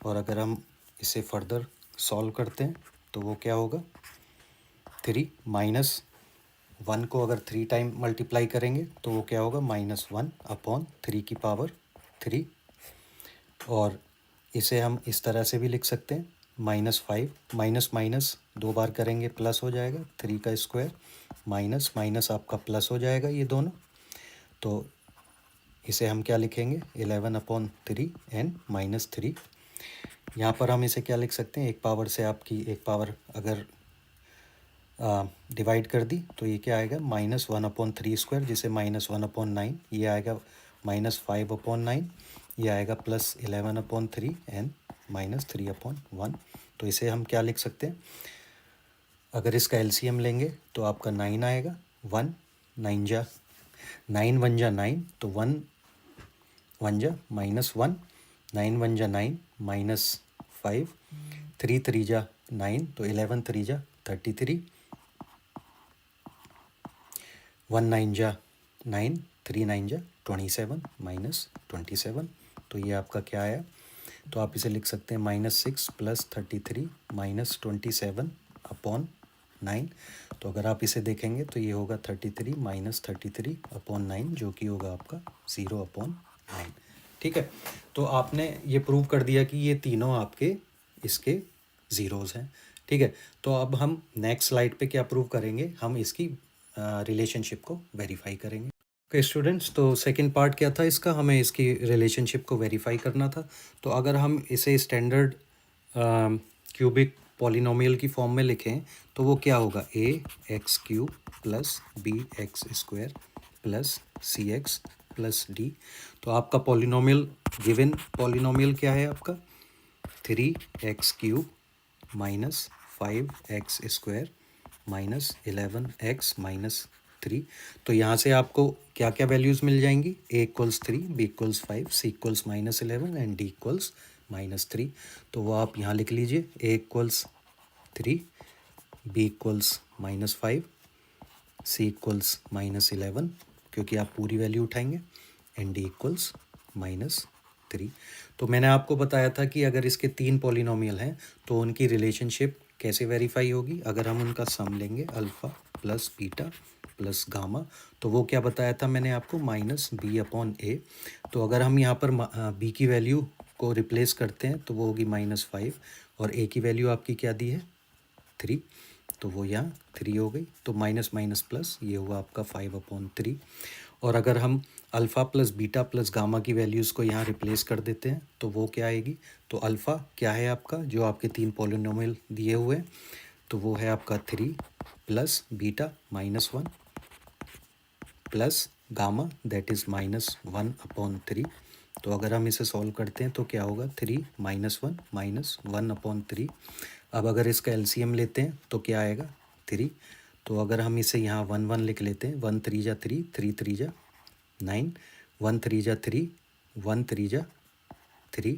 और अगर हम इसे फर्दर सॉल्व करते हैं तो वो क्या होगा 3 -1 को अगर 3 टाइम मल्टीप्लाई करेंगे तो वो क्या होगा -1/3 की पावर 3। और इसे हम इस तरह से भी लिख सकते हैं -5 माइनस माइनस 2 बार करेंगे प्लस हो जाएगा 3 का स्क्वायर माइनस माइनस आपका प्लस हो जाएगा ये दोनों। तो इसे हम क्या लिखेंगे 11/3 एंड -3। यहाँ पर हम इसे क्या लिख सकते हैं, एक पावर से आपकी एक पावर अगर डिवाइड कर दी तो ये क्या आएगा -1/3 स्क्वायर, जिसे -1/9, ये आएगा -5/9, ये आएगा +11/3 एंड -3/1। तो इसे हम क्या लिख सकते हैं, अगर इसका एलसीएम लेंगे तो आपका 9 आएगा। 1 9 जा 9 1 जा 9, तो 1 1 जा -1, 9 1 जा 9 -5, 3 3 जा 9, तो 11 3 जा 33, 1 9 जा 9, 3 9 जा 27 माइनस 27, तो ये आपका क्या आया? तो आप इसे लिख सकते हैं -6 + 33 - 27 अपॉन 9। तो अगर आप इसे देखेंगे तो ये होगा 33 - 33 अपॉन 9, जो कि होगा आपका 0/9। ठीक है, तो आपने ये प्रूव कर दिया कि ये तीनों आपके इसके ज़ीरोज़ हैं। ठीक है, तो अब हम नेक्स्ट स्लाइड पे क्या प्रूव करेंगे, हम इसकी रिलेशनशिप को वेरीफाई करेंगे। ओके स्टूडेंट्स, तो सेकंड पार्ट क्या था इसका, हमें इसकी रिलेशनशिप को वेरीफाई करना था। तो अगर हम इसे स्टैंडर्ड क्यूबिक पॉलिनोमियल की फॉर्म में लिखें तो वो क्या होगा, ax³ + bx² + cx + d। तो आपका पॉलिनोमियल, गिवन पॉलिनोमियल क्या है आपका, 3x³ - 5x² - 11x - 3। तो यहाँ से आपको क्या क्या वैल्यूज़ मिल जाएंगी, a = 3, b = 5, c = -11 and d = -3। तो वो आप यहाँ लिख लीजिए, a = 3, b = -5, c = -11, क्योंकि आप पूरी वैल्यू उठाएंगे, एंड d = -3। तो मैंने आपको बताया था कि अगर इसके 3 पॉलिनोमियल हैं तो उनकी रिलेशनशिप कैसे वेरीफाई होगी, अगर हम उनका सम लेंगे alpha plus beta plus gamma, तो वो क्या बताया था मैंने आपको, -b/a। तो अगर हम यहाँ पर b की वैल्यू को रिप्लेस करते हैं तो वो होगी -5, और a की वैल्यू आपकी क्या दी है, 3, तो वो यहाँ 3 हो गई। तो माइनस माइनस प्लस, ये हुआ आपका 5/3। और अगर हम alpha plus beta plus gamma की वैल्यूज़ को यहाँ रिप्लेस कर देते हैं तो वो क्या आएगी, तो अल्फ़ा क्या है आपका, जो आपके 3 पॉलिनोमियल दिए हुए हैं, तो वो है आपका 3 plus beta -1 plus gamma that is -1/3। तो अगर हम इसे सॉल्व करते हैं तो क्या होगा, 3 - 1 - 1/3। अब अगर इसका एलसीएम लेते हैं तो क्या आएगा, 3। तो अगर हम इसे यहाँ 1 1 लिख लेते हैं, 1 3 जा 3, 3 3 जा 9, 1 3 जा 3, 1 3 जा 3,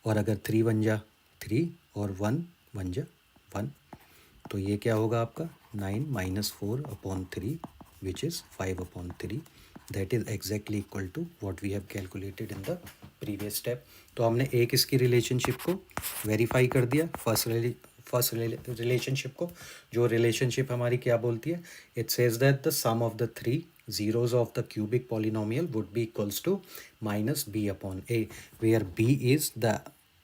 और अगर 3 1 जा 3 और 1 1 जा 1, तो ये क्या होगा आपका, 9 - 4/3 which is 5/3। That is exactly equal to what we have calculated in the previous step. तो हमने एक इसकी रिलेशनशिप को वेरीफाई कर दिया, फर्स्ट रिलेशनशिप को, जो रिलेशनशिप हमारी क्या बोलती है, it says that the sum of the 3 zeros of the cubic polynomial would be equals to -b/a, where b is the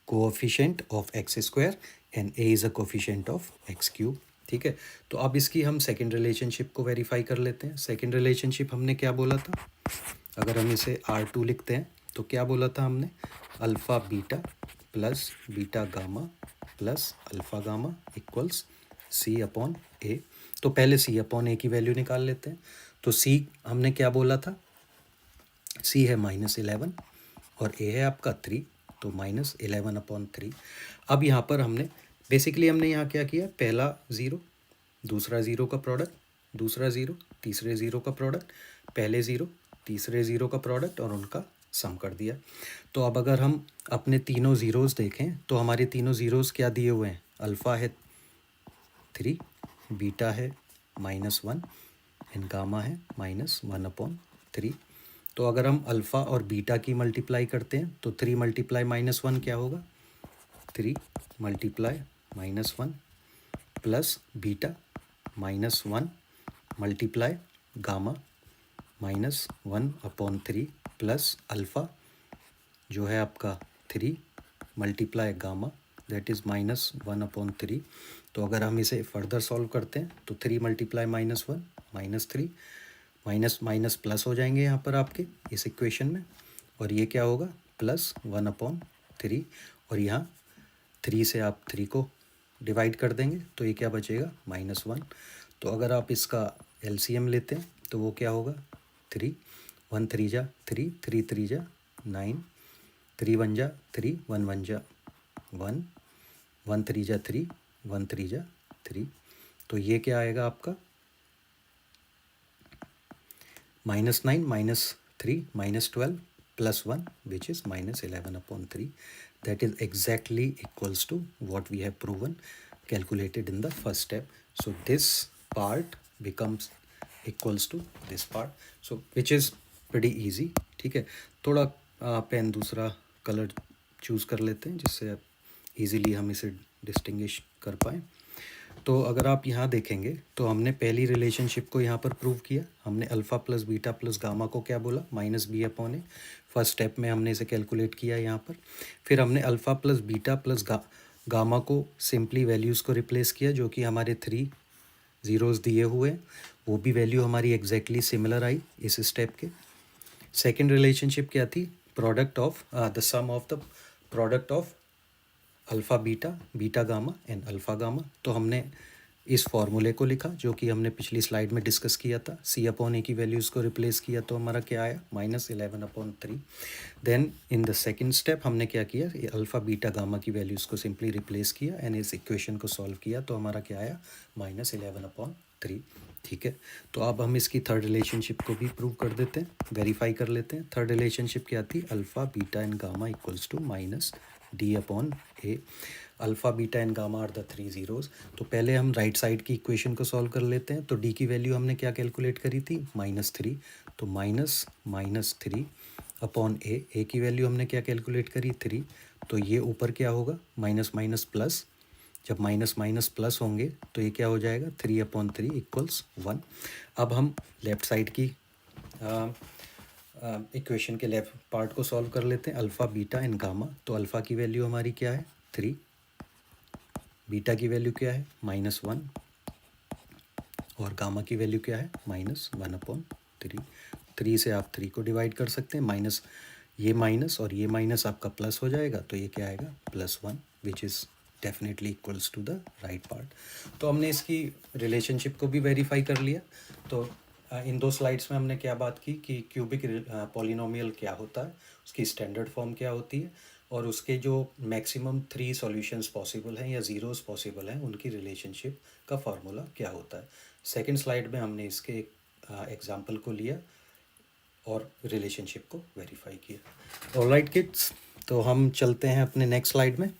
coefficient of x² and a is a coefficient of x³। ठीक है, तो अब इसकी हम second relationship को verify कर लेते हैं। सेकंड रिलेशनशिप हमने क्या बोला था, अगर हम इसे R2 लिखते हैं तो क्या बोला था हमने, alpha beta plus beta gamma plus alpha gamma equals C/A। तो पहले C/A की वैल्यू निकाल लेते हैं। तो C हमने क्या बोला था, C है -11 और A है आपका 3, तो -11/3। अब यहाँ पर हमने बेसिकली यहाँ क्या किया, पहला ज़ीरो, दूसरा ज़ीरो का प्रोडक्ट, दूसरा ज़ीरो, तीसरे ज़ीरो का प्रोडक्ट, पहले ज़ीरो, तीसरे ज़ीरो का प्रोडक्ट और उनका सम कर दिया। तो अब अगर हम अपने तीनों ज़ीरोज़ देखें तो हमारे तीनों ज़ीरोज़ क्या दिए हुए हैं, अल्फ़ा है 3, बीटा है -1 एंड गामा है -1/3। तो अगर हम अल्फ़ा और बीटा की मल्टीप्लाई करते हैं तो 3 × -1 क्या होगा, 3 × -1 plus beta -1 multiply gamma -1/3 plus alpha जो है आपका 3 मल्टीप्लाई गामा दैट इज़ -1/3। तो अगर हम इसे फर्दर सॉल्व करते हैं तो 3 × -1 -3, माइनस माइनस प्लस हो जाएंगे यहाँ पर आपके इस इक्वेशन में, और ये क्या होगा, +1/3, और यहाँ 3 से आप 3 को डिवाइड कर देंगे तो ये क्या बचेगा, -1। तो अगर आप इसका एलसीएम लेते हैं तो वो क्या होगा, 3, 1 3 जा 3, 3 3 जा 9, 3 1 जा 3, 1 1 जा 1, 1 3 जा 3, 1 3 जा 3। तो ये क्या आएगा आपका, -9 - 3 -12 +1 which is -11/3। That is exactly equals to what we have proven, calculated in the first step. So this part becomes equals to this part, so which is pretty easy. ठीक है, थोड़ा पेन दूसरा कलर चूज़ कर लेते हैं जिससे easily हम इसे डिस्टिंग्विश कर पाएँ। तो अगर आप यहाँ देखेंगे तो हमने पहली रिलेशनशिप को यहाँ पर प्रूव किया। हमने alpha plus beta plus gamma को क्या बोला, माइनस बी अपॉन ए। फर्स्ट स्टेप में हमने इसे कैलकुलेट किया यहाँ पर। फिर हमने alpha plus beta plus gamma को सिंपली वैल्यूज़ को रिप्लेस किया, जो कि हमारे 3 ज़ीरोज़ दिए हुए हैं, वो भी वैल्यू हमारी एग्जैक्टली सिमिलर आई इस स्टेप के। सेकेंड रिलेशनशिप क्या थी, product of the sum of the product of alpha beta, beta gamma and alpha gamma. तो हमने इस फॉर्मूले को लिखा जो कि हमने पिछली स्लाइड में डिस्कस किया था। सी अपॉन ए की वैल्यूज़ को रिप्लेस किया तो हमारा क्या आया, -11/3। Then in the second step हमने क्या किया, अल्फ़ा बीटा गामा की वैल्यूज़ को सिंपली रिप्लेस किया एंड इस इक्वेशन को सॉल्व किया तो हमारा क्या आया, -11/3। ठीक है, तो अब हम इसकी थर्ड रिलेशनशिप को भी प्रूव कर देते हैं, वेरीफाई कर लेते हैं। थर्ड रिलेशनशिप क्या थी, alpha beta and gamma equals to -d/a। Alpha beta and gamma are the 3 zeros. तो पहले हम राइट साइड की इक्वेशन को सॉल्व कर लेते हैं। तो डी की वैल्यू हमने क्या कैलकुलेट करी थी, -3। तो -3 अपॉन ए की वैल्यू हमने क्या कैलकुलेट करी, 3। तो ये ऊपर क्या होगा, माइनस माइनस प्लस। जब माइनस माइनस प्लस होंगे तो ये क्या हो जाएगा, 3/3 इक्वल्स 1। अब हम लेफ़्ट साइड की इक्वेशन के लेफ्ट पार्ट को सॉल्व कर लेते हैं, अल्फ़ा बीटा एंड गामा। तो अल्फ़ा की वैल्यू हमारी क्या है, 3। बीटा की वैल्यू क्या है, -1। और गामा की वैल्यू क्या है, -1/3। 3 से आप 3 को डिवाइड कर सकते हैं, माइनस ये माइनस और ये माइनस आपका प्लस हो जाएगा, तो ये क्या आएगा, +1 which is definitely equals to the right part. तो हमने इसकी रिलेशनशिप को भी वेरीफाई कर लिया। तो इन 2 स्लाइड्स में हमने क्या बात की कि क्यूबिक पॉलिनोमियल क्या होता है, उसकी स्टैंडर्ड फॉर्म क्या होती है, और उसके जो मैक्सिमम 3 सॉल्यूशंस पॉसिबल हैं या ज़ीरोज़ पॉसिबल हैं, उनकी रिलेशनशिप का फार्मूला क्या होता है। सेकंड स्लाइड में हमने इसके एग्जांपल को लिया और रिलेशनशिप को वेरीफाई किया। ऑलराइट किड्स, तो हम चलते हैं अपने नेक्स्ट स्लाइड में।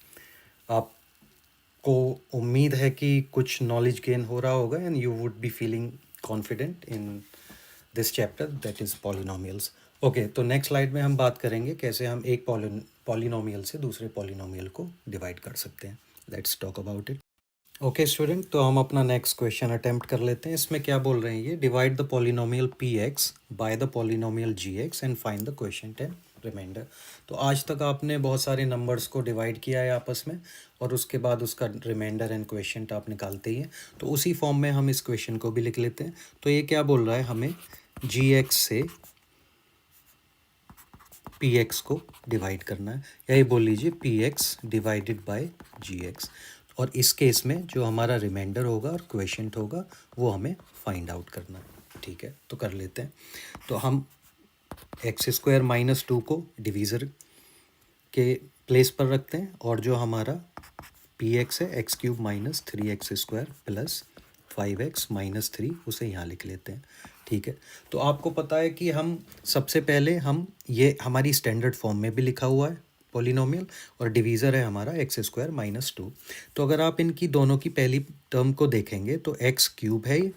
आपको उम्मीद है कि कुछ नॉलेज गेन हो रहा होगा and you would be feeling confident in this chapter that is polynomials. Okay, तो नेक्स्ट स्लाइड में हम बात करेंगे कैसे हम एक पॉलिनोमियल से दूसरे पॉलिनोमियल को डिवाइड कर सकते हैं। Let's talk about it. Okay student, तो हम अपना नेक्स्ट क्वेश्चन अटेम्प्ट कर लेते हैं। इसमें क्या बोल रहे हैं ये, divide the polynomial P x by the polynomial G x and find the quotient and remainder. तो आज तक आपने बहुत सारे नंबर्स को डिवाइड किया है आपस में और उसके बाद उसका रिमाइंडर एंड क्वेश्चन आप निकालते ही हैं। तो उसी फॉर्म में हम इस क्वेश्चन को भी लिख लेते हैं। तो ये क्या बोल रहा है, हमें जी एक्स से पी एक्स को डिवाइड करना है, या ये बोल लीजिए P x divided by G x. और इस केस में जो हमारा रिमाइंडर होगा और क्वेश्चंट होगा वो हमें फाइंड आउट करना है। ठीक है, तो कर लेते हैं। तो हम x² - 2 को डिवीज़र के प्लेस पर रखते हैं और जो हमारा पी एक्स है, x³ - 3x² प्लस 5x - 3, उसे यहाँ लिख लेते हैं। ठीक है, तो आपको पता है कि हम सबसे पहले हम ये हमारी स्टैंडर्ड फॉर्म में भी लिखा हुआ है पॉलिनोमियल, और डिवीज़र है हमारा x² - 2। तो अगर आप इनकी दोनों की पहली टर्म को देखेंगे तो x³ है ये,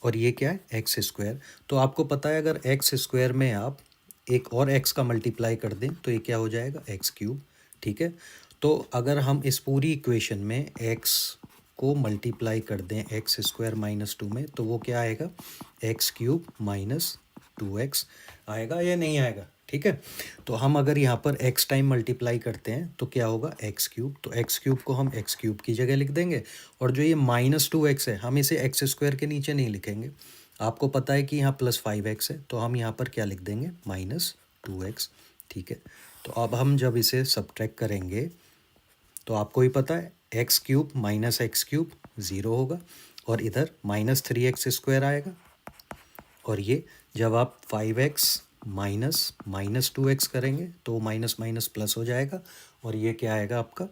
और ये क्या है, x²। तो आपको पता है अगर x² में आप एक और x का मल्टीप्लाई कर दें तो ये क्या हो जाएगा, x³। ठीक है, तो अगर हम इस पूरी इक्वेशन में x को मल्टीप्लाई कर दें x² - 2 में तो वो क्या आएगा, x³ - 2x आएगा या नहीं आएगा। ठीक है, तो हम अगर यहाँ पर x टाइम मल्टीप्लाई करते हैं तो क्या होगा, x³। तो x³ को हम x³ की जगह लिख देंगे, और जो ये -2x है हम इसे x² के नीचे नहीं लिखेंगे। आपको पता है कि यहाँ +5x है, तो हम यहाँ पर क्या लिख देंगे, -2x। ठीक है, तो अब हम जब इसे सब्ट्रैक्ट करेंगे तो आपको ही पता है x³ - x³ 0 होगा, और इधर -3x² आएगा, और ये जब आप 5x - 2x करेंगे तो माइनस माइनस प्लस हो जाएगा, और ये क्या आएगा आपका,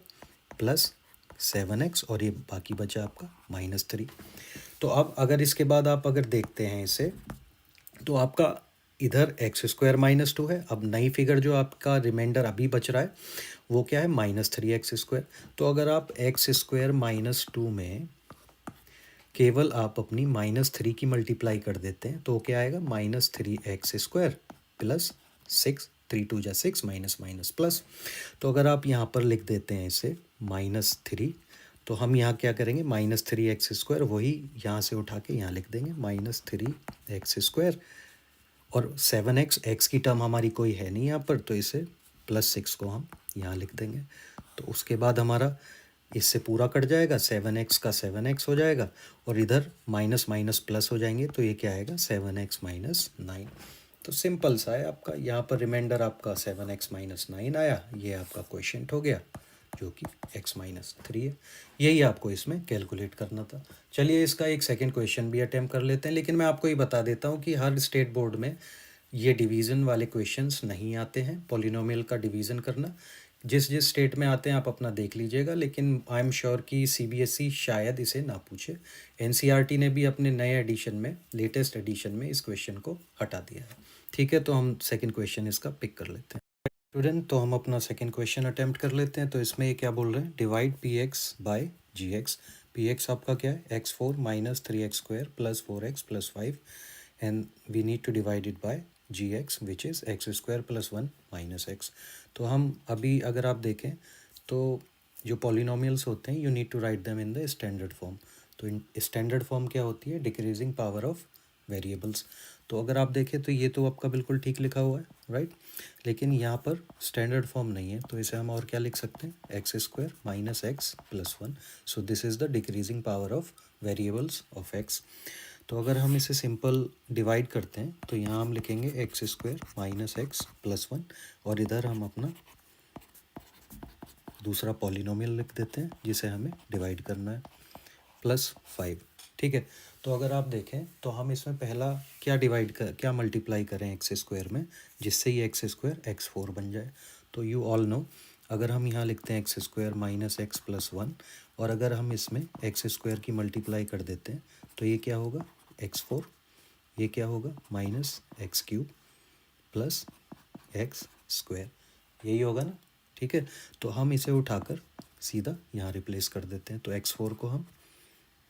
+7x, और ये बाकी बचा आपका -3। तो अब अगर इसके बाद आप अगर देखते हैं इसे तो आपका इधर x² - 2 है। अब नई फिगर जो आपका रिमाइंडर अभी बच रहा है वो क्या है, -3x²। तो अगर आप x² - 2 में केवल आप अपनी -3 की मल्टीप्लाई कर देते हैं तो क्या आएगा, -3x²। Plus 6, 3 2 6 minus minus plus. तो अगर आप यहाँ पर लिख देते हैं इसे -3, तो हम यहाँ क्या करेंगे, -3x², वही यहाँ से उठा के यहाँ लिख देंगे -3x²। और 7x, एक्स की टर्म हमारी कोई है नहीं यहाँ पर, तो इसे +6 को हम यहाँ लिख देंगे। तो उसके बाद हमारा इससे पूरा कट जाएगा, 7x का 7x हो जाएगा, और इधर माइनस माइनस प्लस हो जाएंगे, तो ये क्या आएगा 7x - 9। तो सिंपल सा है आपका, यहाँ पर रिमाइंडर आपका 7x - 9 आया। ये आपका क्वेश्चन हो गया, जो कि x - 3 है। यही आपको इसमें कैलकुलेट करना था। चलिए इसका एक सेकंड क्वेश्चन भी अटैम्प्ट कर लेते हैं, लेकिन मैं आपको ये बता देता हूँ कि हर स्टेट बोर्ड में ये डिवीज़न वाले क्वेश्चंस नहीं आते हैं, पॉलिनोमियल का डिवीज़न करना। जिस जिस स्टेट में आते हैं आप अपना देख लीजिएगा, लेकिन आई एम श्योर कि सीबीएसई शायद इसे ना पूछे। एनसीईआरटी ने भी अपने नए एडिशन में, लेटेस्ट एडिशन में इस क्वेश्चन को हटा दिया है। ठीक है, तो हम सेकंड क्वेश्चन इसका पिक कर लेते हैं स्टूडेंट। तो हम अपना सेकंड क्वेश्चन अटेम्प्ट कर लेते हैं। तो इसमें ये क्या बोल रहे हैं, divide P x by G x. P x आपका क्या है, x4 - 3x² + 4x + 5, and we need to divide it by G x which is x² + 1 - x। तो हम अभी अगर आप देखें तो जो पॉलिनोमियल्स होते हैं, you need to write them in the standard form. तो इन स्टैंडर्ड फॉर्म क्या होती है, डिक्रीजिंग पावर ऑफ वेरिएबल्स। तो अगर आप देखें तो ये तो आपका बिल्कुल ठीक लिखा हुआ है, राइट। लेकिन यहाँ पर स्टैंडर्ड फॉर्म नहीं है, तो इसे हम और क्या लिख सकते हैं, x² - x + 1। So this is the decreasing power of variables of x। तो अगर हम इसे सिंपल डिवाइड करते हैं तो यहाँ हम लिखेंगे x² - x + 1, और इधर हम अपना दूसरा पॉलिनोमियल लिख देते हैं जिसे हमें डिवाइड करना है, +5। ठीक है, तो अगर आप देखें तो हम इसमें पहला क्या मल्टीप्लाई करें x² में, जिससे ये x² x4 बन जाए। तो यू ऑल नो, अगर हम यहाँ लिखते हैं x² - x + 1, और अगर हम इसमें x² की मल्टीप्लाई कर देते हैं तो ये क्या होगा, x4, ये क्या होगा -x³ + x², यही होगा ना। ठीक है, तो हम इसे उठाकर सीधा यहाँ रिप्लेस कर देते हैं। तो x4 को हम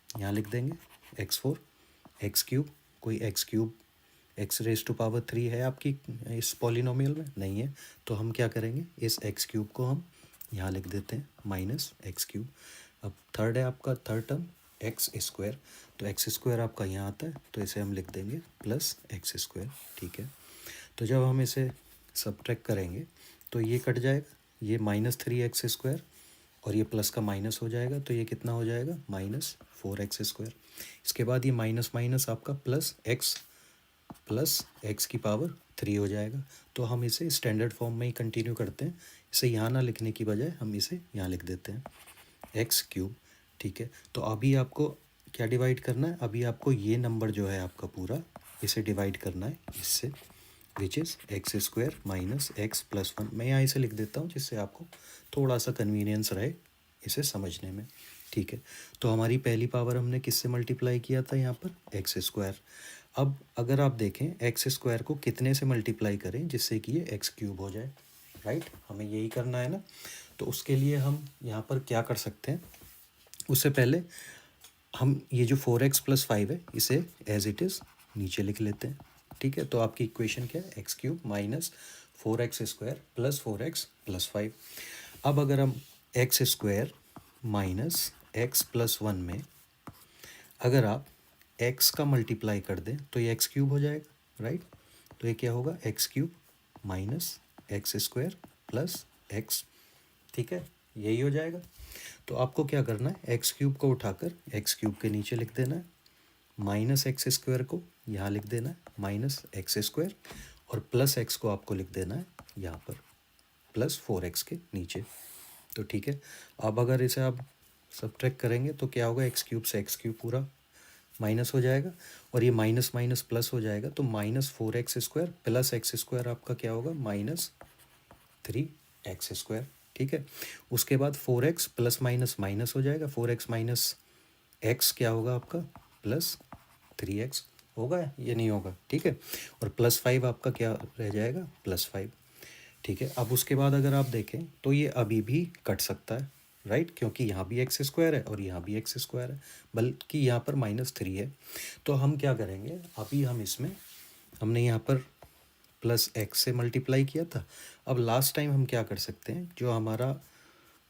यहाँ लिख देंगे, x4, x³ कोई x³ x⁻³ है आपकी इस पॉलिनोमियल में, नहीं है, तो हम क्या करेंगे, इस x³ को हम यहाँ लिख देते हैं -x³। अब थर्ड है आपका थर्ड टर्म x², तो x² आपका यहाँ आता है, तो इसे हम लिख देंगे +x²। ठीक है, तो जब हम इसे सब्ट्रैक्ट करेंगे तो ये कट जाएगा, ये -3x² और ये प्लस का माइनस हो जाएगा, तो ये कितना हो जाएगा, -4x²। इसके बाद ये माइनस माइनस आपका +x हो जाएगा। तो हम इसे स्टैंडर्ड फॉर्म में ही कंटिन्यू करते हैं, इसे यहाँ ना लिखने की बजाय हम इसे यहाँ लिख देते हैं x³। ठीक है, तो अभी आपको क्या डिवाइड करना है, अभी आपको ये नंबर जो है आपका पूरा, इसे डिवाइड करना है इससे, विच इज़ x² - x + 1। मैं यहाँ इसे लिख देता हूँ जिससे आपको थोड़ा सा कन्वीनियंस रहे इसे समझने में। ठीक है, तो हमारी पहली पावर हमने किससे मल्टीप्लाई किया था यहाँ पर, x²। अब अगर आप देखें x² को कितने से मल्टीप्लाई करें जिससे कि ये x³ हो जाए, राइट, हमें यही करना है ना। तो उसके लिए हम यहाँ पर क्या कर सकते हैं, उससे पहले हम ये जो 4x + 5 है इसे एज इट इज़ नीचे लिख लेते हैं। ठीक है, तो आपकी इक्वेशन क्या है, x³ - 4x² + 4x + 5। अब अगर हम x² - x + 1 में अगर आप x का मल्टीप्लाई कर दें तो ये x³ हो जाएगा, राइट। तो ये क्या होगा, x³ - x² + x। ठीक है, यही हो जाएगा। तो आपको क्या करना है, x³ को उठाकर x³ के नीचे लिख देना है, -x² को यहाँ लिख देना है -x², और +x को आपको लिख देना है यहाँ पर +4x के नीचे। तो ठीक है, अब अगर इसे आप सब्ट्रैक्ट करेंगे तो क्या होगा, x³ से x³ पूरा माइनस हो जाएगा, और ये माइनस माइनस प्लस हो जाएगा, तो -4x² + x² आपका क्या होगा, -3x²। ठीक है, उसके बाद 4x प्लस माइनस माइनस हो जाएगा, 4x - x क्या होगा आपका, +3x होगा, ये नहीं होगा। ठीक है, और +5 आपका क्या रह जाएगा, +5। ठीक है, अब उसके बाद अगर आप देखें तो ये अभी भी कट सकता है, राइट, क्योंकि यहाँ भी x² है और यहाँ भी x² है, बल्कि यहाँ पर -3 है। तो हम क्या करेंगे, अभी हम इसमें हमने यहाँ पर प्लस एक्स से मल्टीप्लाई किया था। अब लास्ट टाइम हम क्या कर सकते हैं, जो हमारा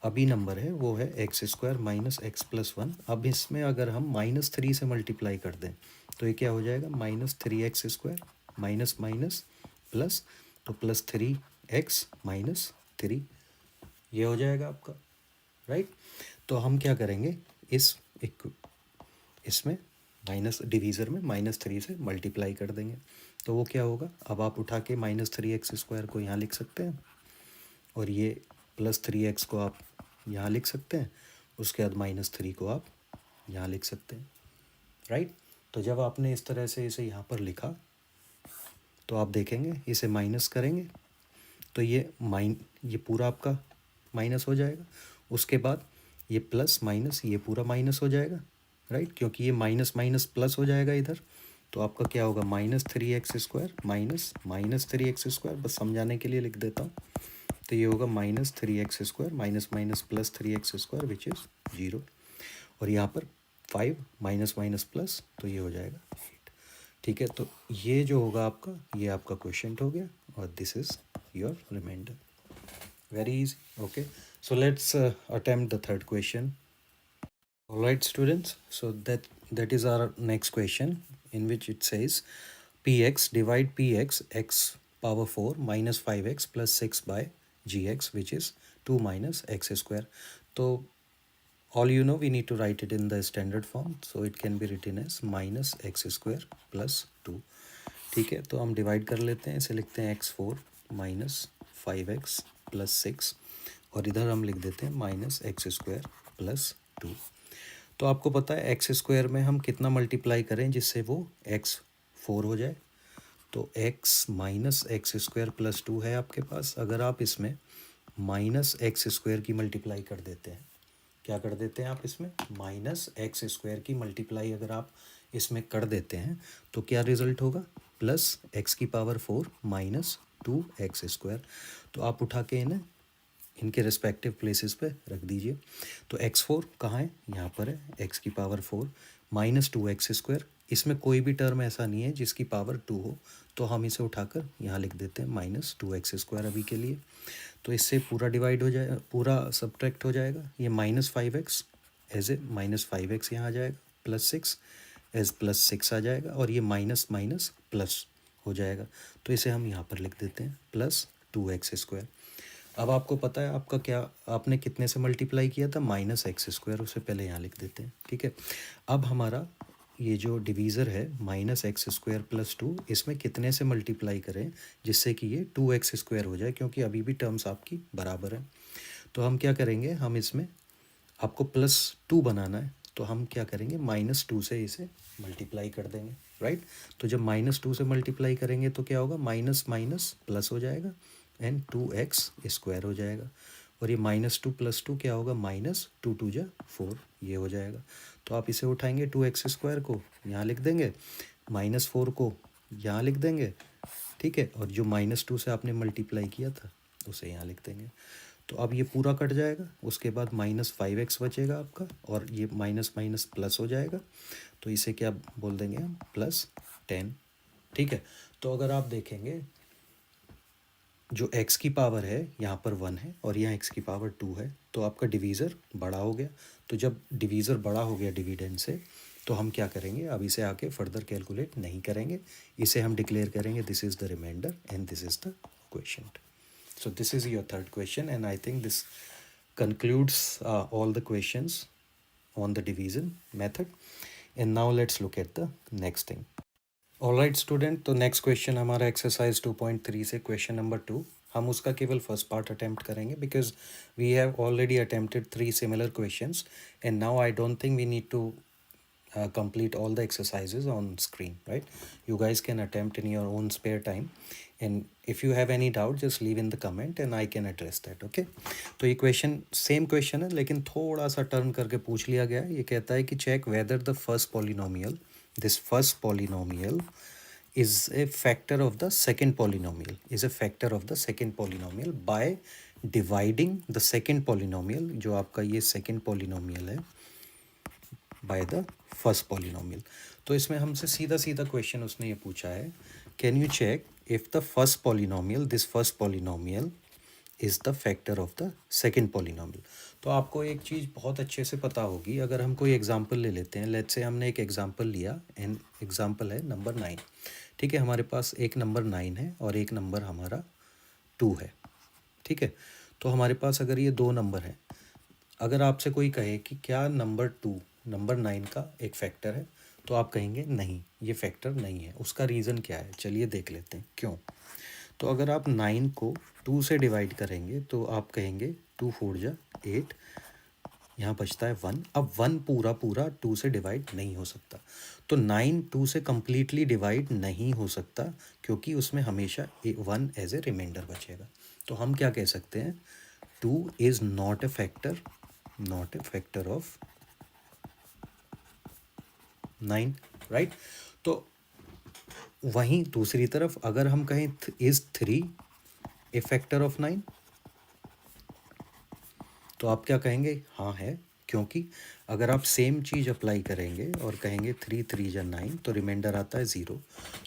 अभी नंबर है वो है x square minus x plus one. अब इसमें अगर हम माइनस थ्री से मल्टीप्लाई कर दें तो ये क्या हो जाएगा, minus three X square minus minus plus, तो plus three X minus three, ये हो जाएगा आपका, राइट। तो हम क्या करेंगे, इसमें माइनस डिवीज़र में माइनस थ्री से मल्टीप्लाई कर देंगे, तो वो क्या होगा, अब आप उठा के माइनस थ्री एक्स स्क्वायर को यहाँ लिख सकते हैं और ये प्लस थ्री एक्स को आप यहाँ लिख सकते हैं, उसके बाद माइनस थ्री को आप यहाँ लिख सकते हैं, राइट। तो जब आपने इस तरह से इसे यहाँ पर लिखा तो आप देखेंगे इसे माइनस करेंगे तो ये पूरा आपका माइनस हो जाएगा, उसके बाद ये प्लस माइनस ये पूरा माइनस हो जाएगा, राइट, क्योंकि ये माइनस माइनस प्लस हो जाएगा इधर। तो आपका क्या होगा, minus three X square minus minus three X square, बस समझाने के लिए लिख देता हूँ। तो ये होगा minus three X square minus minus plus three X square which is zero, और यहाँ पर फाइव माइनस माइनस प्लस, तो ये हो जाएगा एट। ठीक है, तो ये जो होगा आपका, ये आपका क्वेश्चन हो गया और this is your remainder. Very easy, okay. So let's attempt the third question. All right, students. So that is our next question, in which it says px divide px x power 4 minus 5x plus 6 by gx, which is 2 minus x square. So all you know, we need to write it in the standard form. So it can be written as minus x square plus 2. ठीक है, तो हम divide कर लेते हैं, इसे लिखते हैं x4 माइनस 5x प्लस 6, और इधर हम लिख देते हैं माइनस एक्स स्क्वायर प्लस 2। तो आपको पता है एक्स स्क्वायर में हम कितना मल्टीप्लाई करें जिससे वो x4 हो जाए, तो x minus x square plus 2 है आपके पास। अगर आप इसमें माइनस एक्स स्क्वायर की मल्टीप्लाई कर देते हैं, क्या कर देते हैं आप इसमें माइनस एक्स स्क्वायर की मल्टीप्लाई अगर आप इसमें कर देते हैं तो क्या रिजल्ट होगा, प्लस एक्स की पावर 4 माइनस 2x स्क्वायर। तो आप उठा के इन्हें इनके रिस्पेक्टिव प्लेसेस पे रख दीजिए। तो x4 कहाँ है, यहाँ पर है, x की पावर 4 माइनस 2x स्क्वायर, इसमें कोई भी टर्म ऐसा नहीं है जिसकी पावर 2 हो, तो हम इसे उठाकर यहाँ लिख देते हैं माइनस 2x स्क्वायर अभी के लिए। तो इससे पूरा डिवाइड हो जाए, पूरा सब्ट्रैक्ट हो जाएगा, ये minus 5x as a minus 5x यहाँ आ जाएगा, प्लस 6 एज प्लस 6 आ जाएगा, और ये माइनस माइनस प्लस हो जाएगा, तो इसे हम यहाँ पर लिख देते हैं प्लस 2x स्क्वायर। अब आपको पता है आपका क्या, आपने कितने से मल्टीप्लाई किया था, माइनस एक्स स्क्वायर, उसे पहले यहाँ लिख देते हैं, ठीक है। अब हमारा ये जो डिवीज़र है माइनस एक्स स्क्वायर प्लस 2, इसमें कितने से मल्टीप्लाई करें जिससे कि ये 2x स्क्वायर हो जाए, क्योंकि अभी भी टर्म्स आपकी बराबर हैं। तो हम क्या करेंगे, हम इसमें आपको प्लस 2 बनाना है, तो हम क्या करेंगे, माइनस 2 से इसे मल्टीप्लाई कर देंगे, राइट। तो जब माइनस 2 से मल्टीप्लाई करेंगे तो क्या होगा, माइनस माइनस प्लस हो जाएगा एंड 2x स्क्वायर हो जाएगा, और ये माइनस 2 प्लस 2 क्या होगा, माइनस 2 2 जा 4, ये हो जाएगा। तो आप इसे उठाएंगे 2x स्क्वायर को यहाँ लिख देंगे, माइनस 4 को यहाँ लिख देंगे, ठीक है, और जो माइनस 2 से आपने मल्टीप्लाई किया था उसे यहाँ लिख देंगे। तो अब ये पूरा कट जाएगा, उसके बाद माइनस 5x बचेगा आपका, और ये माइनस माइनस प्लस हो जाएगा, तो इसे क्या बोल देंगे हम, प्लस 10, ठीक है। तो अगर आप देखेंगे जो x की पावर है यहाँ पर 1 है और यहाँ x की पावर 2 है, तो आपका डिवीज़र बड़ा हो गया। तो जब डिवीज़र बड़ा हो गया डिविडेंड से, तो हम क्या करेंगे, अब इसे आके फर्दर कैलकुलेट नहीं करेंगे, इसे हम डिक्लेयर करेंगे this is the remainder and this is the quotient. So this is your third question, and I think this concludes all the questions on the division method. And now let's look at the next thing. All right student, तो next question हमारा exercise 2.3 से question number 2, हम उसका केवल first part attempt करेंगे because we have already attempted 3 similar questions and now I don't think we need to complete all the exercises on screen, right? You guys can attempt in your own spare time, and if you have any doubt just leave in the comment and I can address that, okay? तो ये question same question है लेकिन थोड़ा सा turn करके पूछ लिया गया है। ये कहता है कि check whether the first polynomial, this first polynomial is a factor of the second polynomial, is a factor of the second polynomial by dividing the second polynomial, जो आपका ये second polynomial है, बाय द फर्स्ट पॉलिनोमियल। तो इसमें हमसे सीधा सीधा question उसने ये पूछा है, can you check if the first polynomial, this first polynomial is the factor of the second polynomial. तो आपको एक चीज़ बहुत अच्छे से पता होगी, अगर हम कोई एग्जांपल ले लेते हैं, लेट्स से हमने एक एग्जांपल लिया, एन एग्जांपल है नंबर 9. ठीक है, हमारे पास एक नंबर 9 है और एक नंबर हमारा 2 है. ठीक है, तो हमारे पास अगर ये दो नंबर हैं, अगर आपसे कोई कहे कि क्या नंबर 2 नंबर 9 का एक फैक्टर है, तो आप कहेंगे नहीं, ये फैक्टर नहीं है. उसका रीज़न क्या है, चलिए देख लेते हैं क्यों. तो अगर आप 9 को 2 से डिवाइड करेंगे तो आप कहेंगे 2 4 जा 8, यहाँ बचता है 1. अब 1 पूरा पूरा 2 से डिवाइड नहीं हो सकता, तो 9 2 से कम्प्लीटली डिवाइड नहीं हो सकता, क्योंकि उसमें हमेशा 1 एज ए रिमाइंडर बचेगा. तो हम क्या कह सकते हैं, 2 is not a factor of 9, right. तो वहीं दूसरी तरफ अगर हम कहें इज़ 3 ए फैक्टर ऑफ 9, तो आप क्या कहेंगे, हाँ है, क्योंकि अगर आप सेम चीज़ अप्लाई करेंगे और कहेंगे 3 3 जा 9, तो रिमाइंडर आता है 0.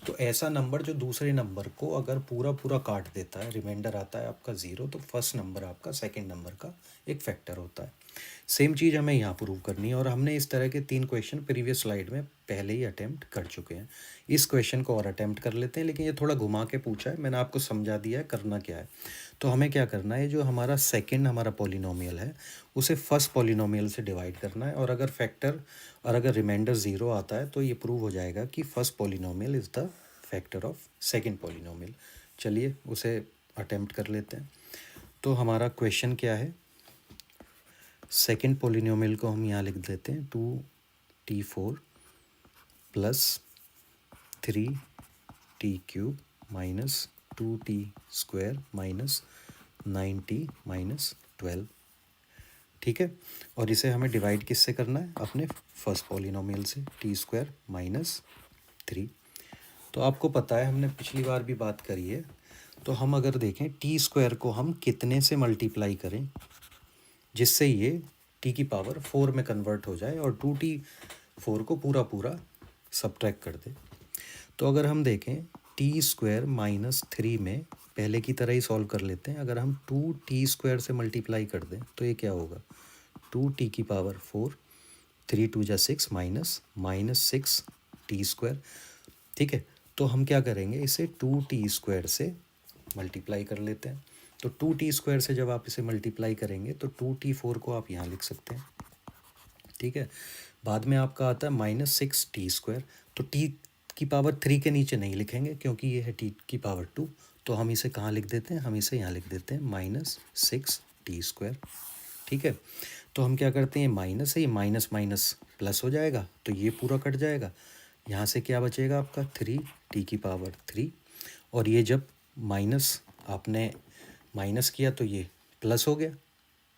तो ऐसा नंबर जो दूसरे नंबर को अगर पूरा पूरा काट देता है, रिमाइंडर आता है आपका 0, तो फर्स्ट नंबर आपका सेकंड नंबर का एक फैक्टर होता है. सेम चीज़ हमें यहाँ प्रूव करनी है, और हमने इस तरह के 3 क्वेश्चन प्रीवियस स्लाइड में पहले ही अटेम्प्ट कर चुके हैं. इस क्वेश्चन को और अटेम्प्ट कर लेते हैं, लेकिन ये थोड़ा घुमा के पूछा है, मैंने आपको समझा दिया है करना क्या है. तो हमें क्या करना है, जो हमारा सेकंड हमारा पॉलिनोमियल है उसे फर्स्ट पॉलिनोमियल से डिवाइड करना है, और अगर फैक्टर और अगर रिमाइंडर 0 आता है तो ये प्रूव हो जाएगा कि first polynomial is the factor of second polynomial. चलिए उसे अटेम्प्ट कर लेते हैं. तो हमारा क्वेश्चन क्या है, सेकंड पॉलिनोमियल को हम यहाँ लिख देते हैं 2t4 plus 3t³ minus 2t² minus 9t minus 12. ठीक है, और इसे हमें डिवाइड किससे करना है, अपने फर्स्ट पॉलिनोमियल से, t² माइनस 3. तो आपको पता है हमने पिछली बार भी बात करी है, तो हम अगर देखें t² को हम कितने से मल्टीप्लाई करें जिससे ये t की पावर 4 में कन्वर्ट हो जाए और 2t4 को पूरा पूरा सब्ट्रैक्ट कर दे. तो अगर हम देखें t² माइनस 3 में पहले की तरह ही सॉल्व कर लेते हैं. अगर हम 2t² से मल्टीप्लाई कर दें तो ये क्या होगा, 2t की पावर 4, 3 2 जा 6 माइनस 6t². ठीक है, तो हम क्या करेंगे, इसे 2t² से मल्टीप्लाई कर लेते हैं. तो 2t² से जब आप इसे मल्टीप्लाई करेंगे तो 2t4 को आप यहाँ लिख सकते हैं. ठीक है, बाद में आपका आता है -6t². तो t की पावर 3 के नीचे नहीं लिखेंगे क्योंकि ये है t की पावर 2, तो हम इसे कहाँ लिख देते हैं, हम इसे यहाँ लिख देते हैं -6t². ठीक है, तो हम क्या करते हैं, माइनस है, ये माइनस माइनस प्लस हो जाएगा, तो ये पूरा कट जाएगा. यहाँ से क्या बचेगा आपका 3t की पावर 3, और ये जब माइनस आपने माइनस किया तो ये प्लस हो गया,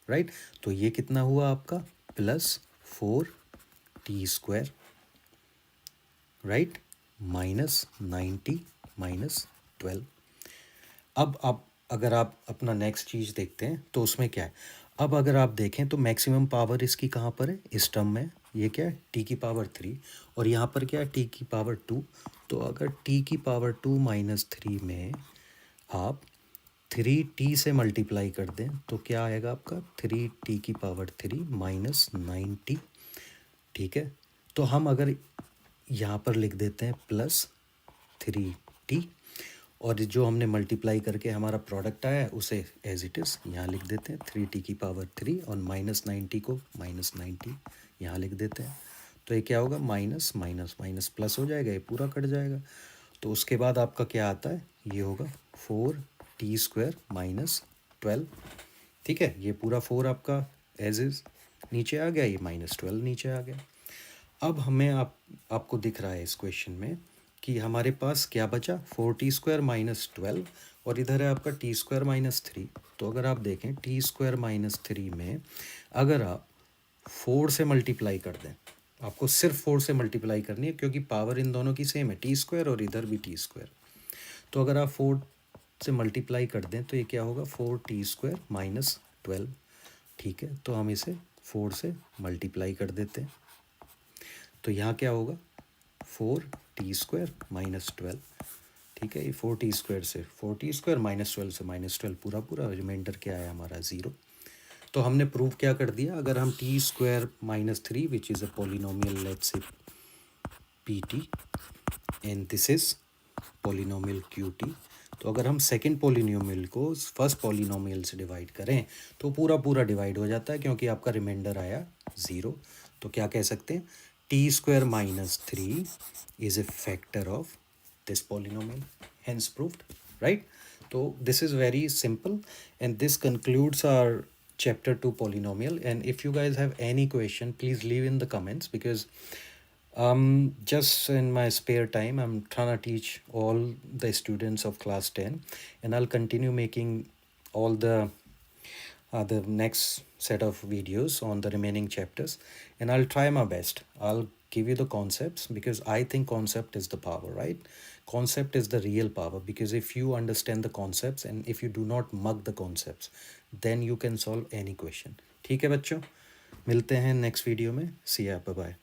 राइट. तो ये कितना हुआ आपका, +4t², right, minus 9t minus 12. अब आप अगर आप अपना नेक्स्ट चीज़ देखते हैं तो उसमें क्या है, अब अगर आप देखें तो मैक्सिमम पावर इसकी कहाँ पर है, इस टर्म में. ये क्या है, t की पावर 3, और यहाँ पर क्या है, t की पावर 2. तो अगर t की पावर 2 माइनस 3 में आप 3t से मल्टीप्लाई कर दें तो क्या आएगा आपका, 3t की पावर 3 माइनस 9t. ठीक है, तो हम अगर यहाँ पर लिख देते हैं +3t, और जो हमने मल्टीप्लाई करके हमारा प्रोडक्ट आया है उसे एज इट इज़ यहाँ लिख देते हैं, 3t की पावर 3 और -9t को -9t यहाँ लिख देते हैं. तो ये क्या होगा, माइनस माइनस माइनस प्लस हो जाएगा, ये पूरा कट जाएगा. तो उसके बाद आपका क्या आता है, ये होगा 4t² माइनस 12. ठीक है, ये पूरा 4 आपका एज इज़ नीचे आ गया, ये -12 नीचे आ गया. अब हमें आपको दिख रहा है इस क्वेश्चन में कि हमारे पास क्या बचा, 4t² माइनस 12, और इधर है आपका t² माइनस 3. तो अगर आप देखें t² माइनस 3 में अगर आप 4 से मल्टीप्लाई कर दें, आपको सिर्फ 4 से मल्टीप्लाई करनी है क्योंकि पावर इन दोनों की सेम है, t² और इधर भी t². तो अगर आप 4 से मल्टीप्लाई कर दें तो ये क्या होगा, 4t² माइनस 12. ठीक है, तो हम इसे 4 से मल्टीप्लाई कर देते हैं, तो यहाँ क्या होगा, 4t² माइनस 12. ठीक है, ये 4t² से 4t² -12 से -12 पूरा पूरा, रिमाइंडर क्या है हमारा 0। तो हमने प्रूव क्या कर दिया, अगर हम t² -3 which is a polynomial, let's say pt and this is polynomial qt, तो अगर हम सेकंड पोलिनोमियल को फर्स्ट पोलिनोमियल से डिवाइड करें तो पूरा पूरा डिवाइड हो जाता है, क्योंकि आपका रिमाइंडर आया 0। तो क्या कह सकते हैं, t² -3 is a factor of this polynomial, hence proved, right? So this is very simple, and this concludes our chapter 2 polynomial. And if you guys have any question, please leave in the comments, because just in my spare time I'm trying to teach all the students of class 10, and I'll continue making all the next set of videos on the remaining chapters, and I'll try my best. I'll give you the concepts, because I think concept is the power, right? Concept is the real power, because if you understand the concepts and if you do not mug the concepts, then you can solve any question. ठीक है बच्चों, मिलते हैं next video में, सी या, bye bye.